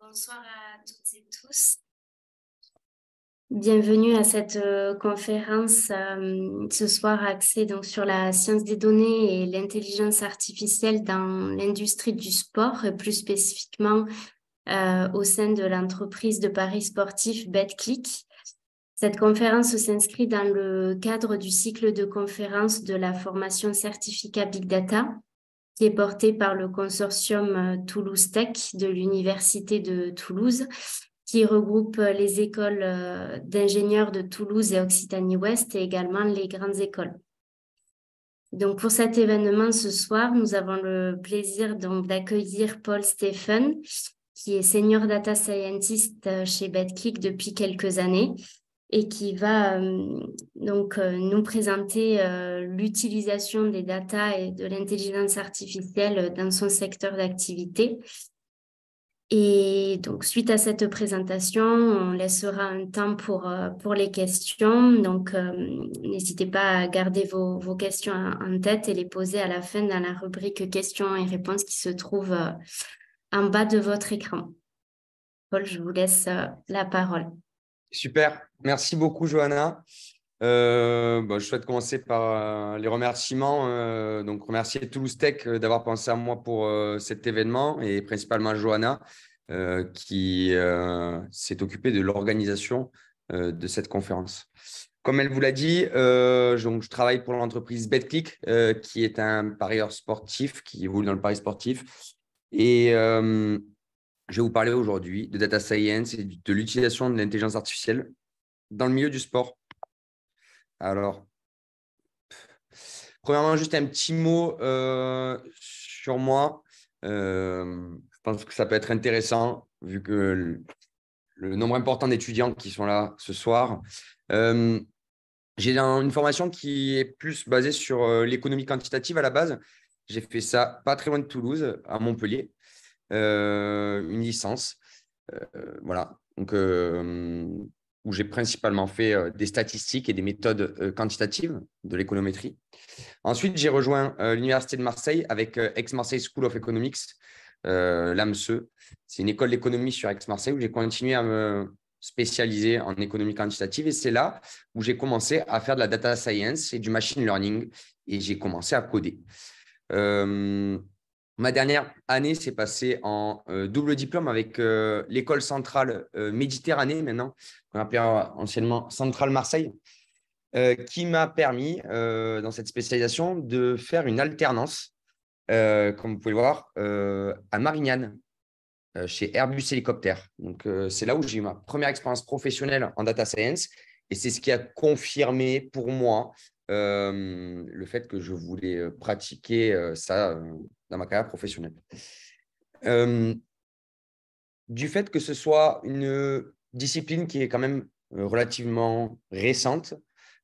Bonsoir à toutes et tous. Bienvenue à cette conférence ce soir axée donc sur la science des données et l'intelligence artificielle dans l'industrie du sport et plus spécifiquement au sein de l'entreprise de paris sportifs BetClick. Cette conférence s'inscrit dans le cadre du cycle de conférences de la formation certificat Big Data qui est porté par le consortium Toulouse Tech de l'Université de Toulouse, qui regroupe les écoles d'ingénieurs de Toulouse et Occitanie-Ouest et également les grandes écoles. Donc, pour cet événement ce soir, nous avons le plaisir donc d'accueillir Paul Stephen, qui est Senior Data Scientist chez BetClick depuis quelques années et qui va nous présenter l'utilisation des data et de l'intelligence artificielle dans son secteur d'activité. Et donc, suite à cette présentation, on laissera un temps pour les questions. Donc, n'hésitez pas à garder vos questions en tête et les poser à la fin dans la rubrique questions et réponses qui se trouve en bas de votre écran. Paul, je vous laisse la parole. Super, merci beaucoup Johanna. Je souhaite commencer par les remerciements. Donc remercier Toulouse Tech d'avoir pensé à moi pour cet événement et principalement Johanna qui s'est occupée de l'organisation de cette conférence. Comme elle vous l'a dit, donc, je travaille pour l'entreprise BetClick qui est un parieur sportif qui évolue dans le pari sportif. Et je vais vous parler aujourd'hui de data science et de l'utilisation de l'intelligence artificielle dans le milieu du sport. Alors, premièrement, juste un petit mot sur moi. Je pense que ça peut être intéressant vu que le nombre important d'étudiants qui sont là ce soir. J'ai une formation qui est plus basée sur l'économie quantitative à la base. J'ai fait ça pas très loin de Toulouse, à Montpellier, une licence. Voilà. Donc, où j'ai principalement fait des statistiques et des méthodes quantitatives de l'économétrie. Ensuite, j'ai rejoint l'Université de Marseille avec Aix-Marseille School of Economics, l'AMSE. C'est une école d'économie sur Aix-Marseille où j'ai continué à me spécialiser en économie quantitative. Et c'est là où j'ai commencé à faire de la data science et du machine learning. Et j'ai commencé à coder. Ma dernière année s'est passée en double diplôme avec l'école centrale Méditerranée, maintenant, qu'on appelle anciennement Centrale Marseille, qui m'a permis, dans cette spécialisation, de faire une alternance, comme vous pouvez le voir, à Marignane, chez Airbus Hélicoptère. Donc, c'est là où j'ai eu ma première expérience professionnelle en data science. Et c'est ce qui a confirmé pour moi le fait que je voulais pratiquer ça dans ma carrière professionnelle. Du fait que ce soit une discipline qui est quand même relativement récente,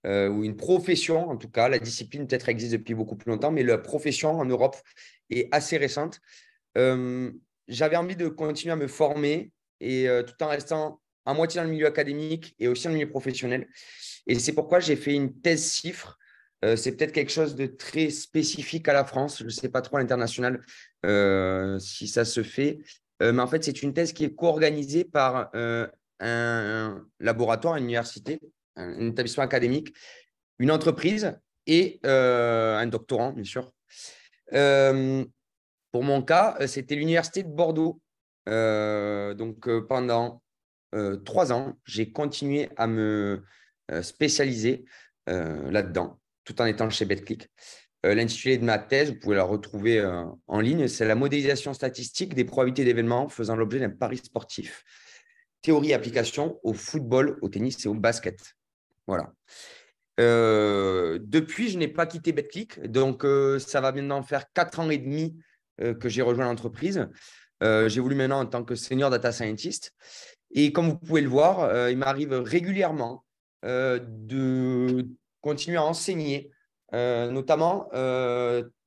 ou une profession, en tout cas, la discipline peut-être existe depuis beaucoup plus longtemps, mais la profession en Europe est assez récente. J'avais envie de continuer à me former et tout en restant à moitié dans le milieu académique et aussi dans le milieu professionnel. Et c'est pourquoi j'ai fait une thèse chiffre. C'est peut-être quelque chose de très spécifique à la France. Je ne sais pas trop à l'international si ça se fait. Mais en fait, c'est une thèse qui est co-organisée par un laboratoire, une université, un établissement académique, une entreprise et un doctorant, bien sûr. Pour mon cas, c'était l'université de Bordeaux. Pendant 3 ans, j'ai continué à me spécialiser là-dedans, tout en étant chez BetClick. L'intitulé de ma thèse, vous pouvez la retrouver en ligne, c'est la modélisation statistique des probabilités d'événements faisant l'objet d'un pari sportif. Théorie et application au football, au tennis et au basket. Voilà. Depuis, je n'ai pas quitté BetClick, donc ça va maintenant faire 4 ans et demi que j'ai rejoint l'entreprise. J'évolue maintenant en tant que senior data scientist. Et comme vous pouvez le voir, il m'arrive régulièrement de continuer à enseigner, notamment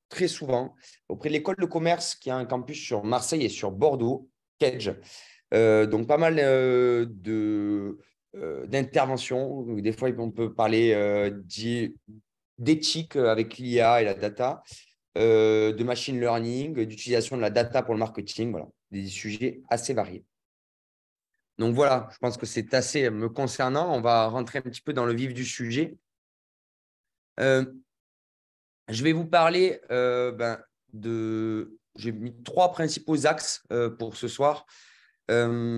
très souvent auprès de l'école de commerce qui a un campus sur Marseille et sur Bordeaux, Kedge. Donc, pas mal d'interventions. Des fois, on peut parler d'éthique avec l'IA et la data, de machine learning, d'utilisation de la data pour le marketing. Voilà, des sujets assez variés. Donc voilà, je pense que c'est assez me concernant. On va rentrer un petit peu dans le vif du sujet. Je vais vous parler J'ai mis 3 principaux axes pour ce soir. D'abord,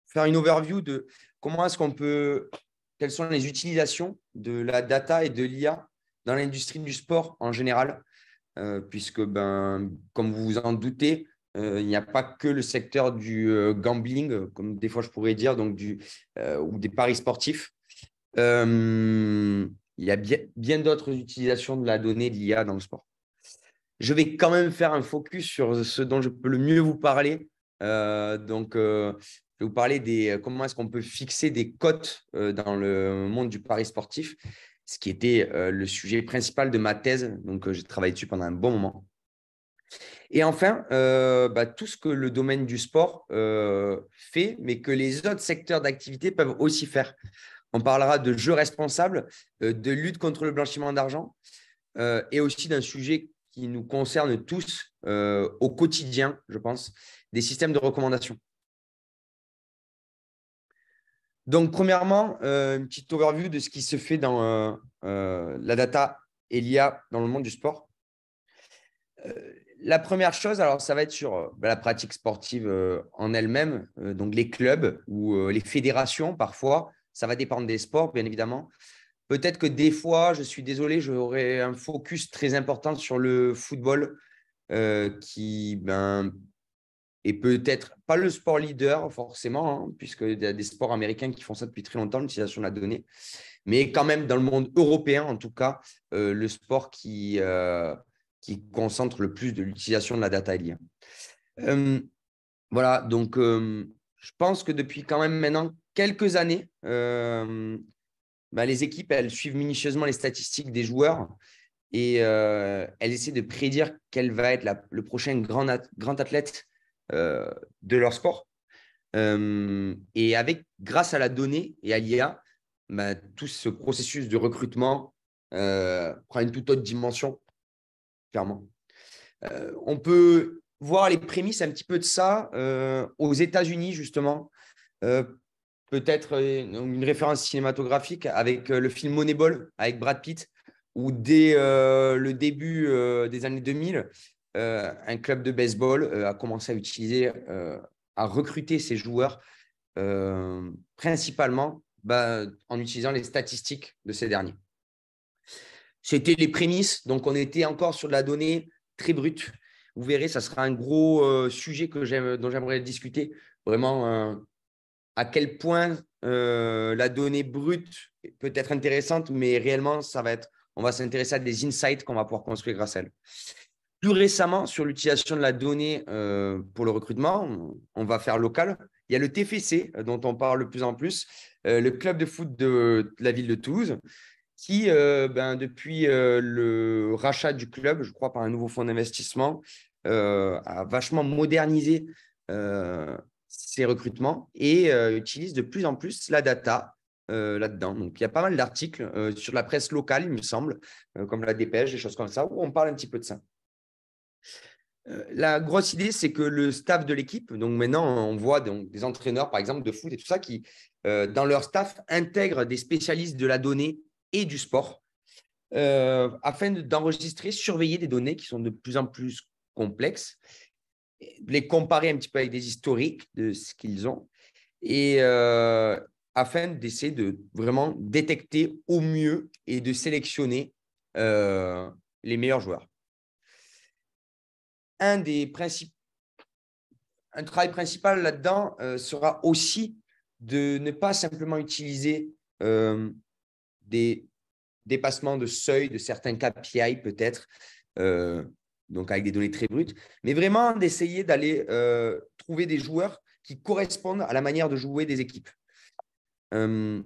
faire une overview de comment est-ce qu'on peut, quelles sont les utilisations de la data et de l'IA dans l'industrie du sport en général, puisque, comme vous vous en doutez, il n'y a pas que le secteur du gambling, comme des fois je pourrais dire, donc ou des paris sportifs. Il y a bien d'autres utilisations de la donnée de l'IA dans le sport. Je vais quand même faire un focus sur ce dont je peux le mieux vous parler. Je vais vous parler comment est-ce qu'on peut fixer des cotes dans le monde du pari sportif, ce qui était le sujet principal de ma thèse. Donc, j'ai travaillé dessus pendant un bon moment. Et enfin, tout ce que le domaine du sport fait, mais que les autres secteurs d'activité peuvent aussi faire. On parlera de jeux responsables, de lutte contre le blanchiment d'argent et aussi d'un sujet qui nous concerne tous au quotidien, je pense, des systèmes de recommandation. Donc, premièrement, une petite overview de ce qui se fait dans la data et l'IA dans le monde du sport. La première chose, alors ça va être sur la pratique sportive en elle-même, donc les clubs ou les fédérations parfois. Ça va dépendre des sports, bien évidemment. Peut-être que des fois, je suis désolé, j'aurai un focus très important sur le football qui est peut-être pas le sport leader forcément, hein, puisqu'il y a des sports américains qui font ça depuis très longtemps, l'utilisation de la donnée, mais quand même dans le monde européen, en tout cas, le sport qui concentre le plus de l'utilisation de la data et l'IA. Voilà, donc je pense que depuis quand même maintenant quelques années, les équipes, elles suivent minutieusement les statistiques des joueurs et elles essaient de prédire quel va être le prochain grand athlète de leur sport. Et grâce à la donnée et à l'IA, tout ce processus de recrutement prend une toute autre dimension, clairement. On peut voir les prémices un petit peu de ça aux États-Unis, justement. Peut-être une référence cinématographique avec le film Moneyball avec Brad Pitt, où dès le début des années 2000, un club de baseball a commencé à à recruter ses joueurs principalement en utilisant les statistiques de ces derniers. C'était les prémices, donc on était encore sur de la donnée très brute. Vous verrez, ça sera un gros sujet dont j'aimerais discuter, vraiment à quel point la donnée brute peut être intéressante, mais réellement, on va s'intéresser à des insights qu'on va pouvoir construire grâce à elle. Plus récemment, sur l'utilisation de la donnée pour le recrutement, on va faire local. Il y a le TFC dont on parle de plus en plus, le club de foot de la ville de Toulouse, qui, depuis le rachat du club, je crois par un nouveau fonds d'investissement, a vachement modernisé ses recrutements et utilise de plus en plus la data là-dedans. Donc, il y a pas mal d'articles sur la presse locale, il me semble, comme la Dépêche, des choses comme ça, où on parle un petit peu de ça. La grosse idée, c'est que le staff de l'équipe, donc maintenant, on voit des entraîneurs, par exemple, de foot et tout ça, qui, dans leur staff, intègrent des spécialistes de la donnée et du sport afin d'enregistrer, surveiller des données qui sont de plus en plus complexes, les comparer un petit peu avec des historiques de ce qu'ils ont et afin d'essayer de vraiment détecter au mieux et de sélectionner les meilleurs joueurs. Un travail principal là-dedans sera aussi de ne pas simplement utiliser des dépassements de seuil de certains KPI peut-être, donc avec des données très brutes, mais vraiment d'essayer d'aller trouver des joueurs qui correspondent à la manière de jouer des équipes. Je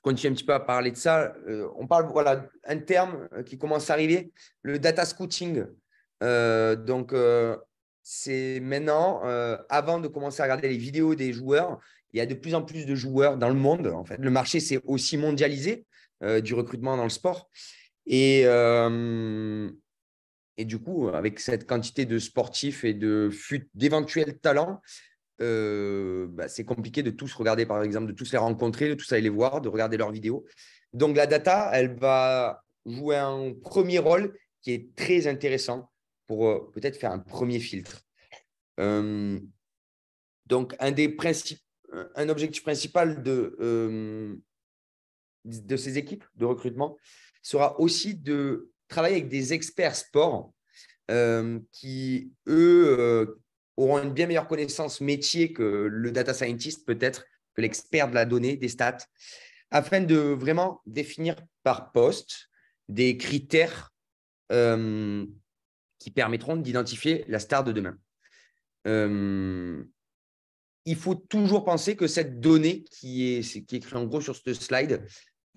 continue un petit peu à parler de ça. On parle, voilà, un terme qui commence à arriver, le data scouting. C'est maintenant, avant de commencer à regarder les vidéos des joueurs, il y a de plus en plus de joueurs dans le monde. En fait, le marché s'est aussi mondialisé du recrutement dans le sport. Et du coup, avec cette quantité de sportifs et d'éventuels talents, c'est compliqué de tous regarder, par exemple, de tous les rencontrer, de tous aller les voir, de regarder leurs vidéos. Donc, la data, elle va jouer un premier rôle qui est très intéressant pour peut-être faire un premier filtre. Donc, un objectif principal de ces équipes de recrutement sera aussi de travailler avec des experts sport qui, eux, auront une bien meilleure connaissance métier que le data scientist, peut-être, que l'expert de la donnée, des stats, afin de vraiment définir par poste des critères qui permettront d'identifier la star de demain. Il faut toujours penser que cette donnée qui est écrite en gros sur ce slide,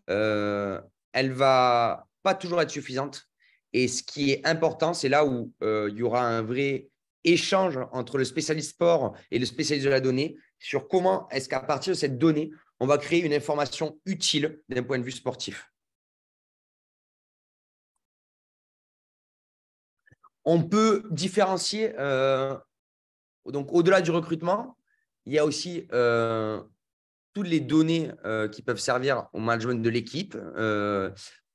elle ne va pas toujours être suffisante. Et ce qui est important, c'est là où il y aura un vrai échange entre le spécialiste sport et le spécialiste de la donnée sur comment est-ce qu'à partir de cette donnée, on va créer une information utile d'un point de vue sportif. On peut différencier, donc au-delà du recrutement, il y a aussi toutes les données qui peuvent servir au management de l'équipe.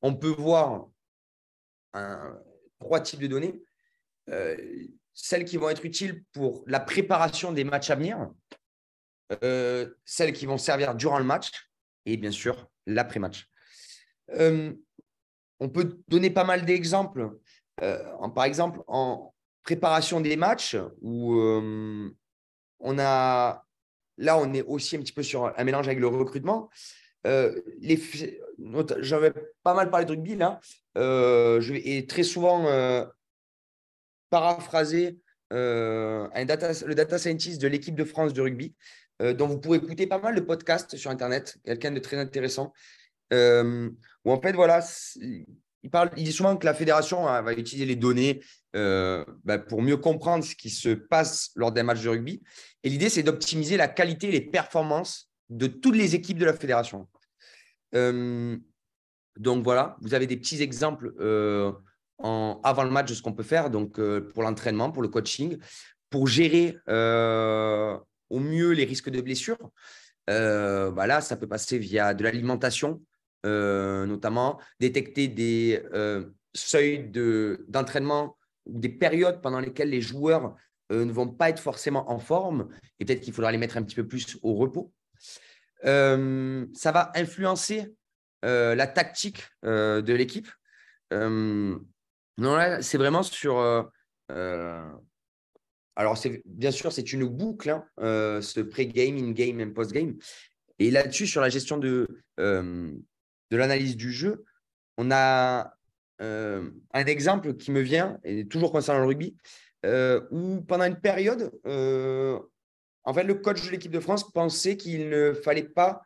On peut voir trois types de données. Celles qui vont être utiles pour la préparation des matchs à venir, celles qui vont servir durant le match et bien sûr l'après-match. On peut donner pas mal d'exemples. Par exemple, en préparation des matchs où on est aussi un petit peu sur un mélange avec le recrutement. J'avais pas mal parlé de rugby là. Je vais très souvent paraphraser le data scientist de l'équipe de France de rugby, dont vous pourrez écouter pas mal de podcasts sur Internet, quelqu'un de très intéressant, où en fait, voilà, il dit souvent que la fédération va utiliser les données pour mieux comprendre ce qui se passe lors d'un match de rugby. Et l'idée, c'est d'optimiser la qualité et les performances de toutes les équipes de la fédération. Donc voilà, vous avez des petits exemples avant le match de ce qu'on peut faire, donc pour l'entraînement, pour le coaching, pour gérer au mieux les risques de blessures. Là, ça peut passer via de l'alimentation, notamment détecter des seuils d'entraînement, des périodes pendant lesquelles les joueurs ne vont pas être forcément en forme et peut-être qu'il faudra les mettre un petit peu plus au repos. Ça va influencer la tactique de l'équipe. Là, c'est vraiment sur… alors, bien sûr, c'est une boucle, hein, ce pré-game, in-game et post-game. Et là-dessus, sur la gestion de l'analyse du jeu, on a un exemple qui me vient, et toujours concernant le rugby, où pendant une période, en fait, le coach de l'équipe de France pensait qu'il ne fallait pas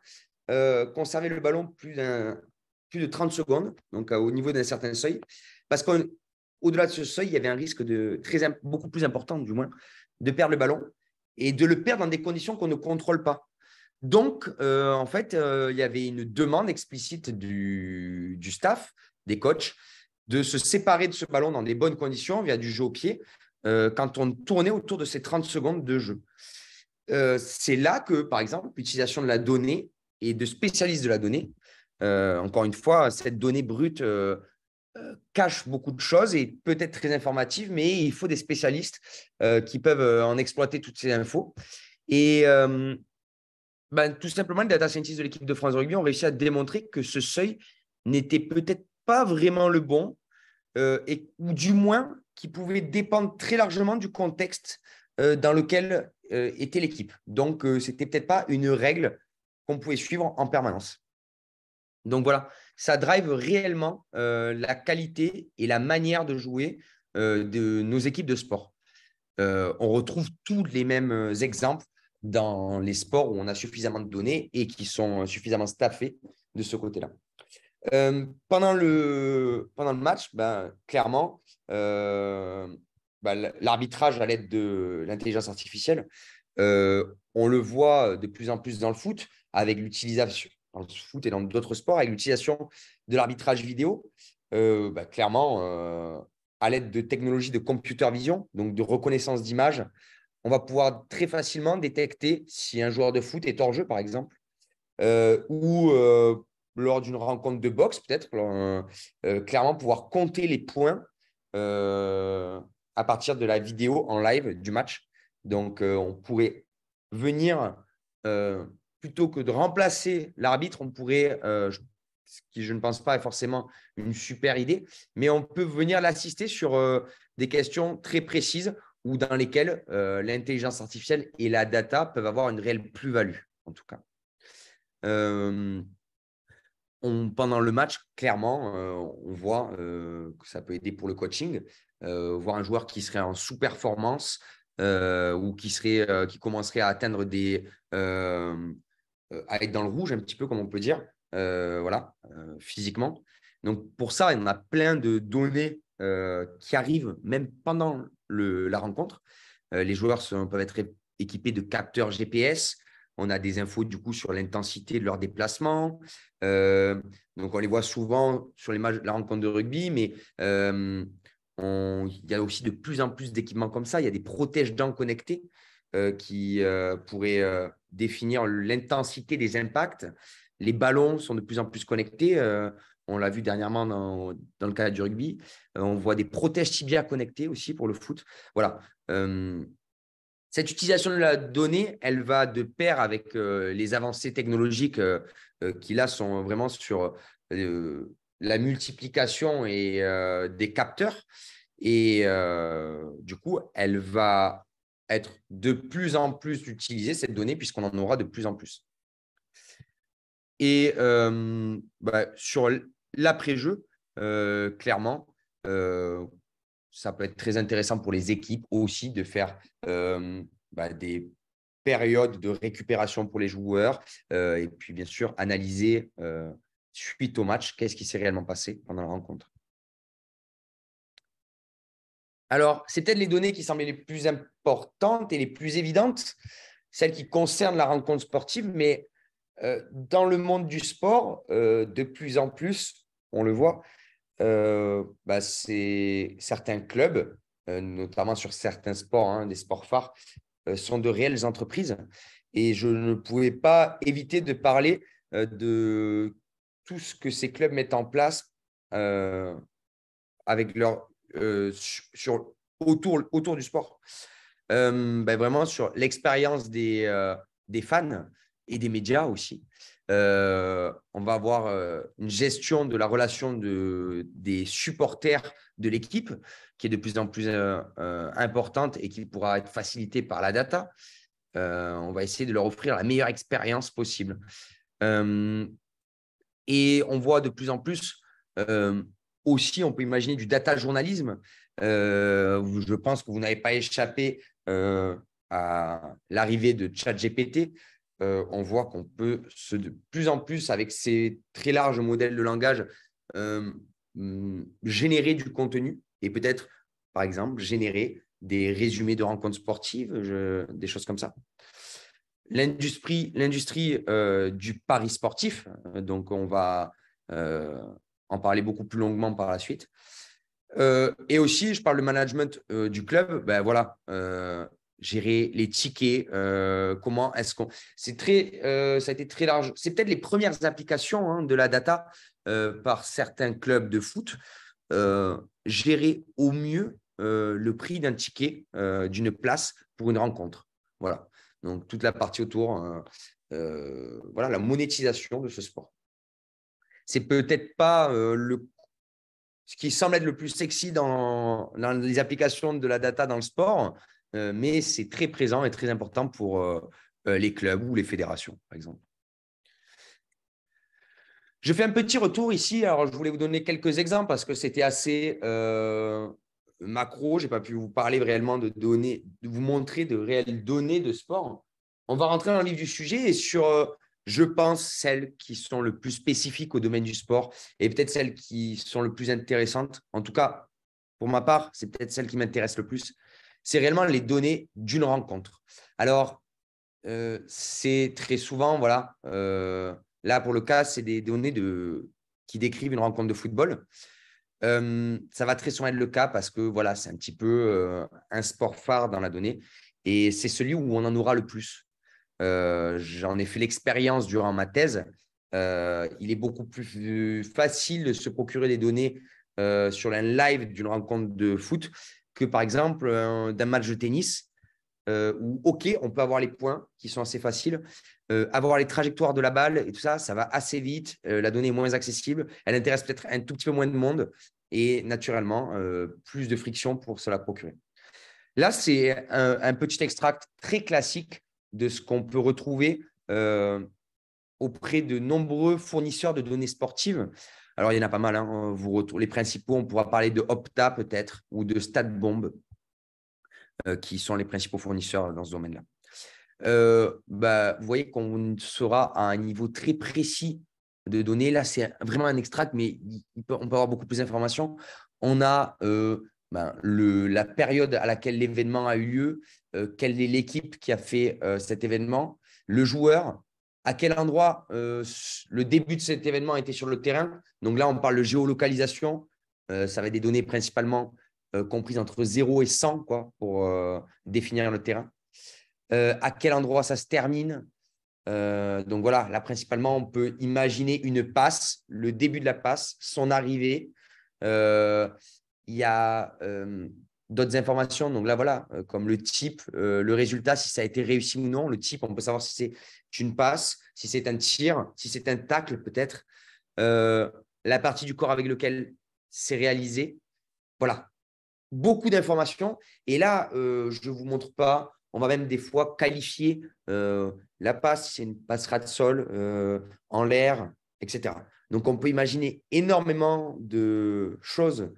conserver le ballon plus de 30 secondes, donc au niveau d'un certain seuil, parce qu'au-delà de ce seuil, il y avait un risque beaucoup plus important, du moins, de perdre le ballon et de le perdre dans des conditions qu'on ne contrôle pas. Donc, en fait, il y avait une demande explicite du staff, des coachs, de se séparer de ce ballon dans des bonnes conditions via du jeu au pied quand on tournait autour de ces 30 secondes de jeu. C'est là que, par exemple, l'utilisation de la donnée et de spécialistes de la donnée, encore une fois, cette donnée brute cache beaucoup de choses et peut être très informative, mais il faut des spécialistes qui peuvent en exploiter toutes ces infos. Et tout simplement, les data scientists de l'équipe de France de rugby ont réussi à démontrer que ce seuil n'était peut-être pas vraiment le bon, ou du moins qui pouvait dépendre très largement du contexte dans lequel était l'équipe. Donc, ce n'était peut-être pas une règle qu'on pouvait suivre en permanence. Donc voilà, ça drive réellement la qualité et la manière de jouer de nos équipes de sport. On retrouve tous les mêmes exemples dans les sports où on a suffisamment de données et qui sont suffisamment staffés de ce côté-là. Pendant le match, clairement, l'arbitrage à l'aide de l'intelligence artificielle, on le voit de plus en plus dans le foot, avec l'utilisation, dans le foot et dans d'autres sports, avec l'utilisation de l'arbitrage vidéo. Clairement, à l'aide de technologies de computer vision, donc de reconnaissance d'images, on va pouvoir très facilement détecter si un joueur de foot est hors jeu, par exemple, ou lors d'une rencontre de boxe, peut-être, clairement pouvoir compter les points à partir de la vidéo en live du match. Donc, on pourrait venir, plutôt que de remplacer l'arbitre, on pourrait, ce qui je ne pense pas est forcément une super idée, mais on peut venir l'assister sur des questions très précises ou dans lesquelles l'intelligence artificielle et la data peuvent avoir une réelle plus-value, en tout cas. Pendant le match, clairement, on voit que ça peut aider pour le coaching. Voir un joueur qui serait en sous-performance ou qui commencerait à atteindre à être dans le rouge un petit peu, comme on peut dire, voilà, physiquement. Donc, pour ça, il y en a plein de données qui arrivent même pendant la rencontre. Les joueurs peuvent être équipés de capteurs GPS. On a des infos du coup sur l'intensité de leur déplacement. Donc, on les voit souvent sur la rencontre de rugby, mais il y a aussi de plus en plus d'équipements comme ça. Il y a des protège-dents connectés qui pourraient définir l'intensité des impacts. Les ballons sont de plus en plus connectés. On l'a vu dernièrement dans le cas du rugby. On voit des protèges tibia connectés aussi pour le foot. Voilà. Cette utilisation de la donnée, elle va de pair avec les avancées technologiques qui là sont vraiment sur la multiplication et des capteurs. Et du coup, elle va être de plus en plus utilisée, cette donnée, puisqu'on en aura de plus en plus. Et sur l'après-jeu, clairement, ça peut être très intéressant pour les équipes aussi de faire des périodes de récupération pour les joueurs et puis bien sûr analyser suite au match qu'est-ce qui s'est réellement passé pendant la rencontre. Alors, c'est peut-être les données qui semblent les plus importantes et les plus évidentes, celles qui concernent la rencontre sportive, mais dans le monde du sport, de plus en plus, on le voit, c'est certains clubs, notamment sur certains sports, des sports phares, sont de réelles entreprises. Et je ne pouvais pas éviter de parler de tout ce que ces clubs mettent en place avec autour du sport. Vraiment sur l'expérience des fans et des médias aussi. On va avoir une gestion de la relation des supporters de l'équipe qui est de plus en plus importante et qui pourra être facilitée par la data. On va essayer de leur offrir la meilleure expérience possible. Et on voit de plus en plus aussi, on peut imaginer du data journalisme. Je pense que vous n'avez pas échappé à l'arrivée de ChatGPT. On voit qu'on peut de plus en plus, avec ces très larges modèles de langage, générer du contenu et peut-être, par exemple, générer des résumés de rencontres sportives, des choses comme ça. L'industrie du pari sportif, donc on va en parler beaucoup plus longuement par la suite. Et aussi, je parle de management du club. Gérer les tickets, comment est-ce qu'on… ça a été très large. C'est peut-être les premières applications de la data par certains clubs de foot. Gérer au mieux le prix d'un ticket, d'une place pour une rencontre. Voilà. Donc, toute la partie autour, la monétisation de ce sport. C'est peut-être pas ce qui semble être le plus sexy dans les applications de la data dans le sport, mais c'est très présent et très important pour les clubs ou les fédérations, par exemple. Je fais un petit retour ici. Alors, je voulais vous donner quelques exemples parce que c'était assez macro. Je n'ai pas pu vous parler réellement de données, de vous montrer de réelles données de sport. On va rentrer dans le vif du sujet et sur, je pense, celles qui sont le plus spécifiques au domaine du sport et peut-être celles qui sont le plus intéressantes. En tout cas, pour ma part, c'est peut-être celles qui m'intéressent le plus. C'est réellement les données d'une rencontre. Alors, c'est très souvent, voilà, là, pour le cas, c'est des données qui décrivent une rencontre de football. Ça va très souvent être le cas parce que voilà, c'est un petit peu un sport phare dans la donnée. Et c'est celui où on en aura le plus. J'en ai fait l'expérience durant ma thèse. Il est beaucoup plus facile de se procurer des données sur un live d'une rencontre de foot que, par exemple, d'un match de tennis où, OK, on peut avoir les points qui sont assez faciles. Avoir les trajectoires de la balle et tout ça, ça va assez vite. La donnée est moins accessible. Elle intéresse peut-être un tout petit peu moins de monde et naturellement, plus de friction pour se la procurer. Là, c'est un petit extract très classique de ce qu'on peut retrouver auprès de nombreux fournisseurs de données sportives. Alors, il y en a pas mal. Hein. Les principaux, on pourra parler de Opta peut-être ou de StatBomb, qui sont les principaux fournisseurs dans ce domaine-là. Vous voyez qu'on sera à un niveau très précis de données. Là, c'est vraiment un extract, mais on peut avoir beaucoup plus d'informations. On a la période à laquelle l'événement a eu lieu, quelle est l'équipe qui a fait cet événement, le joueur, à quel endroit le début de cet événement était sur le terrain. Donc là, on parle de géolocalisation. Ça va être des données principalement comprises entre 0 et 100 quoi, pour définir le terrain. À quel endroit ça se termine. Donc voilà, là principalement, on peut imaginer une passe, le début de la passe, son arrivée. Il y a d'autres informations. Donc là, voilà, comme le type, le résultat, si ça a été réussi ou non. Le type, on peut savoir si c'est une passe, si c'est un tir, si c'est un tacle peut-être. La partie du corps avec lequel c'est réalisé. Voilà, beaucoup d'informations. Et là, je ne vous montre pas. On va même des fois qualifier la passe, si c'est une passe ras de sol, en l'air, etc. Donc, on peut imaginer énormément de choses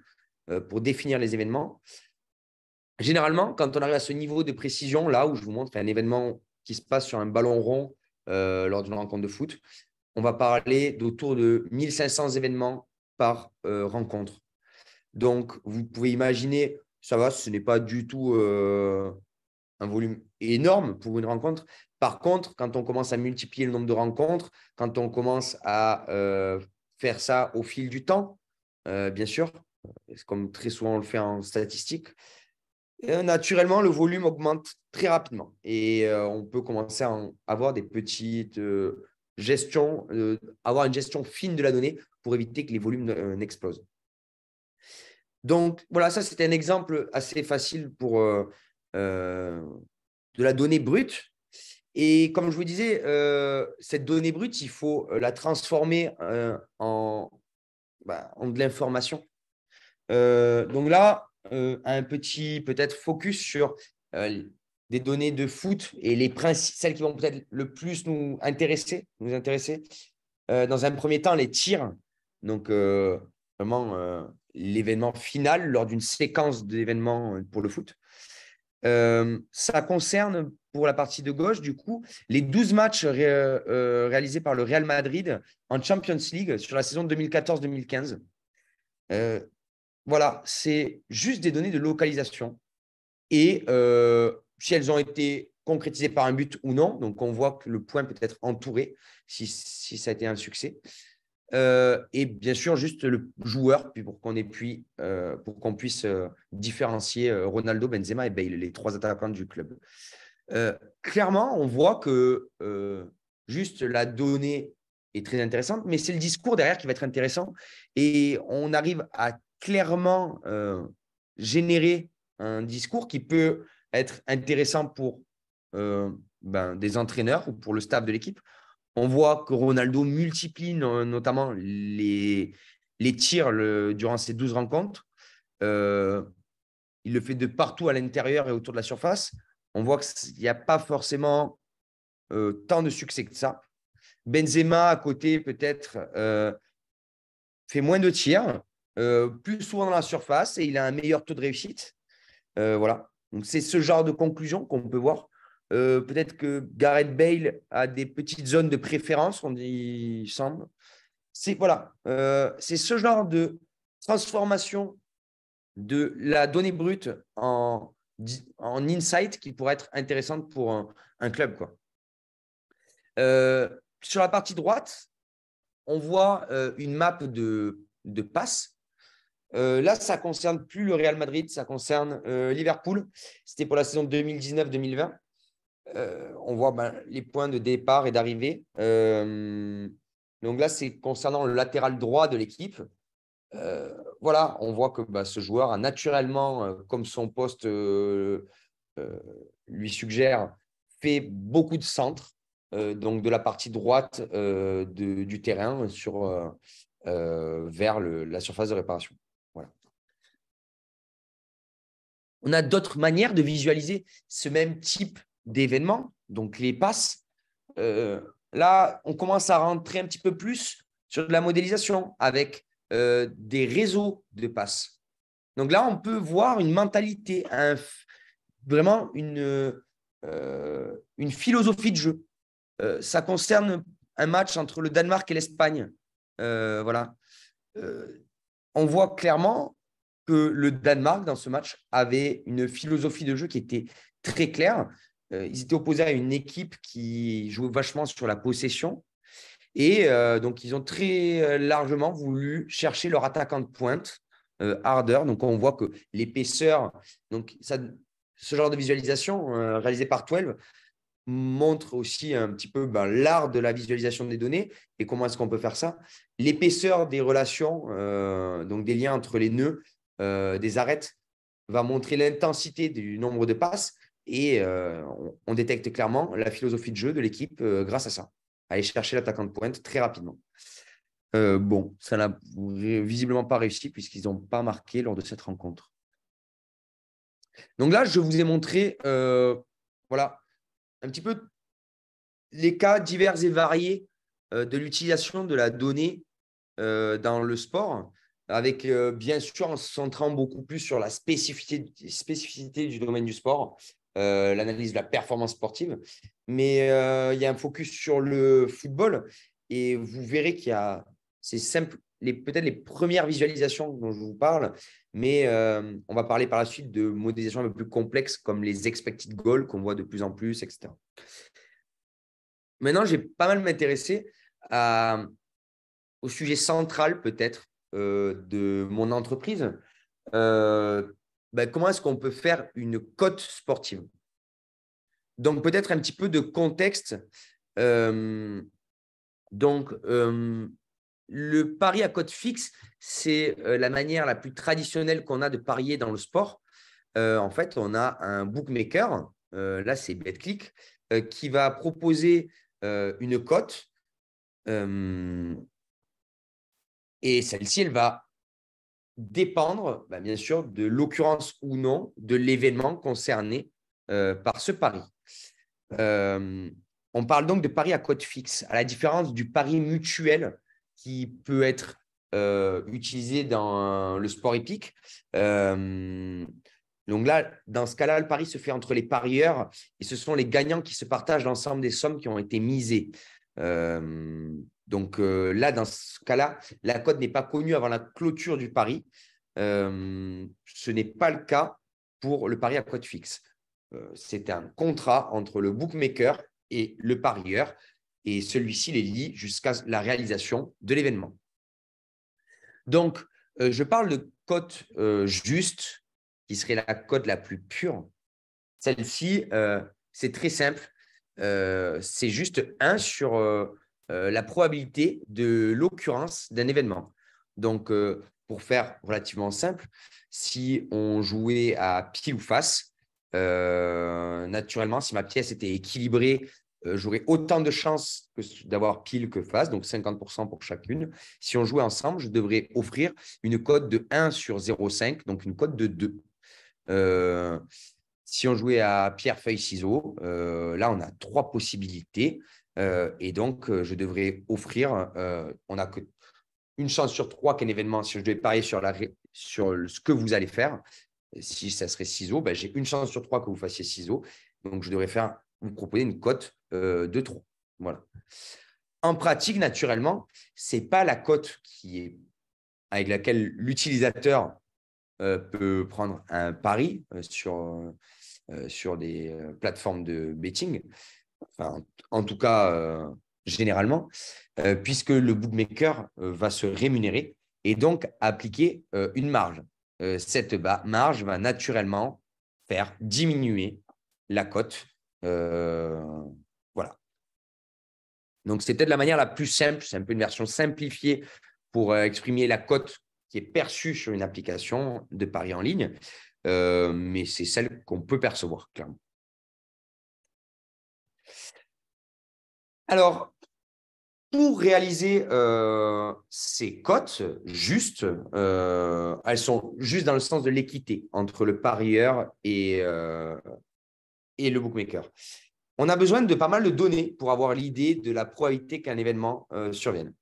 pour définir les événements. Généralement, quand on arrive à ce niveau de précision, là où je vous montre un événement qui se passe sur un ballon rond lors d'une rencontre de foot, on va parler d'autour de 1500 événements par rencontre. Donc, vous pouvez imaginer, ça va, ce n'est pas du tout un volume énorme pour une rencontre. Par contre, quand on commence à multiplier le nombre de rencontres, quand on commence à faire ça au fil du temps, bien sûr, comme très souvent on le fait en statistique, naturellement, le volume augmente très rapidement. Et on peut commencer à avoir des petites gestions, avoir une gestion fine de la donnée pour éviter que les volumes n'explosent. Donc, voilà, ça, c'était un exemple assez facile pour de la donnée brute. Et comme je vous disais, cette donnée brute, il faut la transformer en de l'information. Donc là, un petit peut-être focus sur des données de foot et celles qui vont peut-être le plus nous intéresser. Dans un premier temps, les tirs. Donc, vraiment, l'événement final lors d'une séquence d'événements pour le foot. Ça concerne, pour la partie de gauche, du coup, les 12 matchs réalisés par le Real Madrid en Champions League sur la saison 2014-2015. Voilà, c'est juste des données de localisation. Et si elles ont été concrétisées par un but ou non, donc on voit que le point peut être entouré si ça a été un succès. Et bien sûr, juste le joueur, puis pour qu'on puisse différencier Ronaldo, Benzema et Bale, les trois attaquants du club. Clairement, on voit que juste la donnée est très intéressante, mais c'est le discours derrière qui va être intéressant. Et on arrive à clairement générer un discours qui peut être intéressant pour des entraîneurs ou pour le staff de l'équipe. On voit que Ronaldo multiplie notamment les tirs durant ces 12 rencontres. Il le fait de partout à l'intérieur et autour de la surface. On voit qu'il n'y a pas forcément tant de succès que ça. Benzema, à côté, peut-être, fait moins de tirs, plus souvent dans la surface et il a un meilleur taux de réussite. Voilà. Donc, c'est ce genre de conclusion qu'on peut voir. Peut-être que Gareth Bale a des petites zones de préférence, il semble. C'est c'est ce genre de transformation de la donnée brute en insight qui pourrait être intéressante pour un club, quoi. Sur la partie droite, on voit une map de passes. Là, ça ne concerne plus le Real Madrid, ça concerne Liverpool. C'était pour la saison 2019-2020. On voit les points de départ et d'arrivée. Donc là, c'est concernant le latéral droit de l'équipe. Voilà, on voit que ce joueur a naturellement, comme son poste lui suggère, fait beaucoup de centres, donc de la partie droite du terrain vers la surface de réparation. Voilà. On a d'autres manières de visualiser ce même type d'événement, donc les passes. Là, on commence à rentrer un petit peu plus sur de la modélisation avec des réseaux de passes. Donc là, on peut voir une mentalité, vraiment une philosophie de jeu. Ça concerne un match entre le Danemark et l'Espagne. Voilà. On voit clairement que le Danemark, dans ce match, avait une philosophie de jeu qui était très claire. Ils étaient opposés à une équipe qui jouait vachement sur la possession. Et donc, ils ont très largement voulu chercher leur attaquant de pointe, Harder. Donc, on voit que l'épaisseur, donc ce genre de visualisation réalisée par 12 montre aussi un petit peu l'art de la visualisation des données et comment est-ce qu'on peut faire ça. L'épaisseur des relations, donc des liens entre les nœuds, des arêtes, va montrer l'intensité du nombre de passes et on détecte clairement la philosophie de jeu de l'équipe grâce à ça. Aller chercher l'attaquant de pointe très rapidement. Bon, ça n'a visiblement pas réussi puisqu'ils n'ont pas marqué lors de cette rencontre. Donc là, je vous ai montré voilà, un petit peu les cas divers et variés de l'utilisation de la donnée dans le sport, avec bien sûr en se centrant beaucoup plus sur la spécificité du domaine du sport, l'analyse de la performance sportive. Mais il y a un focus sur le football et vous verrez qu'il y a, c'est simple, peut-être les premières visualisations dont je vous parle, mais on va parler par la suite de modélisation un peu plus complexes comme les expected goals qu'on voit de plus en plus, etc. Maintenant, j'ai pas mal m'intéresser au sujet central peut-être de mon entreprise. Comment est-ce qu'on peut faire une cote sportive? Donc, peut-être un petit peu de contexte. Le pari à cote fixe, c'est la manière la plus traditionnelle qu'on a de parier dans le sport. En fait, on a un bookmaker, là c'est BetClick, qui va proposer une cote et celle-ci, elle va dépendre, bien sûr, de l'occurrence ou non de l'événement concerné par ce pari. On parle donc de pari à cote fixe, à la différence du pari mutuel qui peut être utilisé dans le sport hippique. Donc là, dans ce cas-là, le pari se fait entre les parieurs et ce sont les gagnants qui se partagent l'ensemble des sommes qui ont été misées. Donc là, dans ce cas-là, la cote n'est pas connue avant la clôture du pari. Ce n'est pas le cas pour le pari à cote fixe. C'est un contrat entre le bookmaker et le parieur et celui-ci les lie jusqu'à la réalisation de l'événement. Donc, je parle de cote juste, qui serait la cote la plus pure. Celle-ci, c'est très simple. C'est juste 1 sur la probabilité de l'occurrence d'un événement. Donc, pour faire relativement simple, si on jouait à pile ou face, naturellement, si ma pièce était équilibrée, j'aurais autant de chances d'avoir pile que face, donc 50% pour chacune. Si on jouait ensemble, je devrais offrir une cote de 1 sur 0,5, donc une cote de 2. Si on jouait à pierre, feuille, ciseaux, là, on a 3 possibilités. Et donc, je devrais offrir, on n'a qu'une chance sur 3 qu'un événement, si je devais parier sur ce que vous allez faire, si ça serait ciseaux, j'ai une chance sur 3 que vous fassiez ciseaux. Donc, je devrais vous proposer une cote de 3. Voilà. En pratique, naturellement, ce n'est pas la cote avec laquelle l'utilisateur peut prendre un pari sur des plateformes de betting, enfin, en tout cas généralement, puisque le bookmaker va se rémunérer et donc appliquer une marge. Cette marge va naturellement faire diminuer la cote. Voilà. Donc, c'est peut-être la manière la plus simple, c'est un peu une version simplifiée pour exprimer la cote qui est perçue sur une application de paris en ligne, mais c'est celle qu'on peut percevoir, clairement. Alors, pour réaliser ces cotes justes, elles sont juste dans le sens de l'équité entre le parieur et le bookmaker. On a besoin de pas mal de données pour avoir l'idée de la probabilité qu'un événement survienne.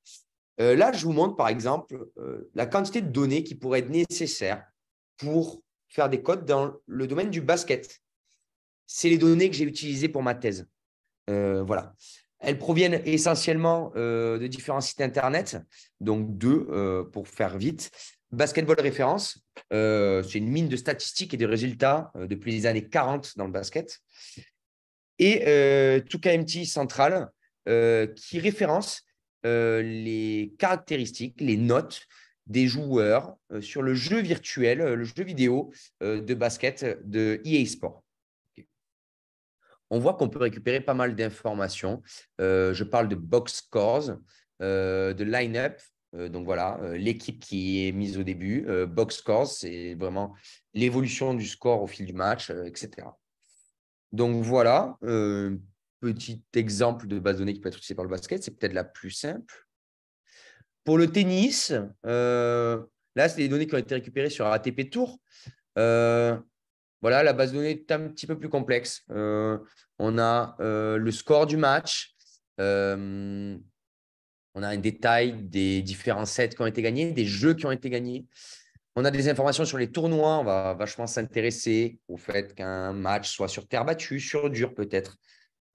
Là, je vous montre par exemple la quantité de données qui pourraient être nécessaires pour faire des cotes dans le domaine du basket. C'est les données que j'ai utilisées pour ma thèse. Voilà. Elles proviennent essentiellement de différents sites internet, donc deux pour faire vite. Basketball Référence, c'est une mine de statistiques et de résultats depuis les années 40 dans le basket. Et 2KMT Central, qui référence les caractéristiques, les notes des joueurs sur le jeu virtuel, le jeu vidéo de basket de EA Sport. On voit qu'on peut récupérer pas mal d'informations. Je parle de box scores, de line-up. Donc voilà, l'équipe qui est mise au début. Box scores, c'est vraiment l'évolution du score au fil du match, etc. Donc voilà, petit exemple de base de données qui peut être utilisée par le basket, c'est peut-être la plus simple. Pour le tennis, là, c'est des données qui ont été récupérées sur ATP Tour. Voilà, la base de données est un petit peu plus complexe. On a le score du match. On a un détail des différents sets qui ont été gagnés, des jeux qui ont été gagnés. On a des informations sur les tournois. On va vachement s'intéresser au fait qu'un match soit sur terre battue, sur dur peut-être.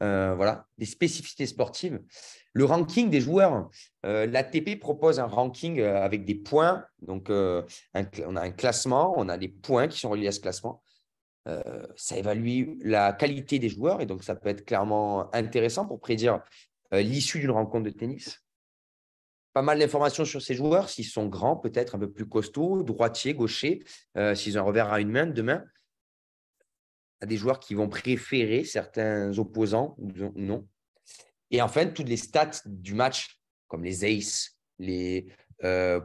Voilà, des spécificités sportives. Le ranking des joueurs. L'ATP propose un ranking avec des points. Donc, on a un classement, on a des points qui sont reliés à ce classement. Ça évalue la qualité des joueurs et donc ça peut être clairement intéressant pour prédire l'issue d'une rencontre de tennis. Pas mal d'informations sur ces joueurs, s'ils sont grands, peut-être un peu plus costauds, droitiers, gauchers, s'ils ont un revers à une main, deux mains. Il y a des joueurs qui vont préférer certains opposants ou non. Et enfin, toutes les stats du match, comme les aces, les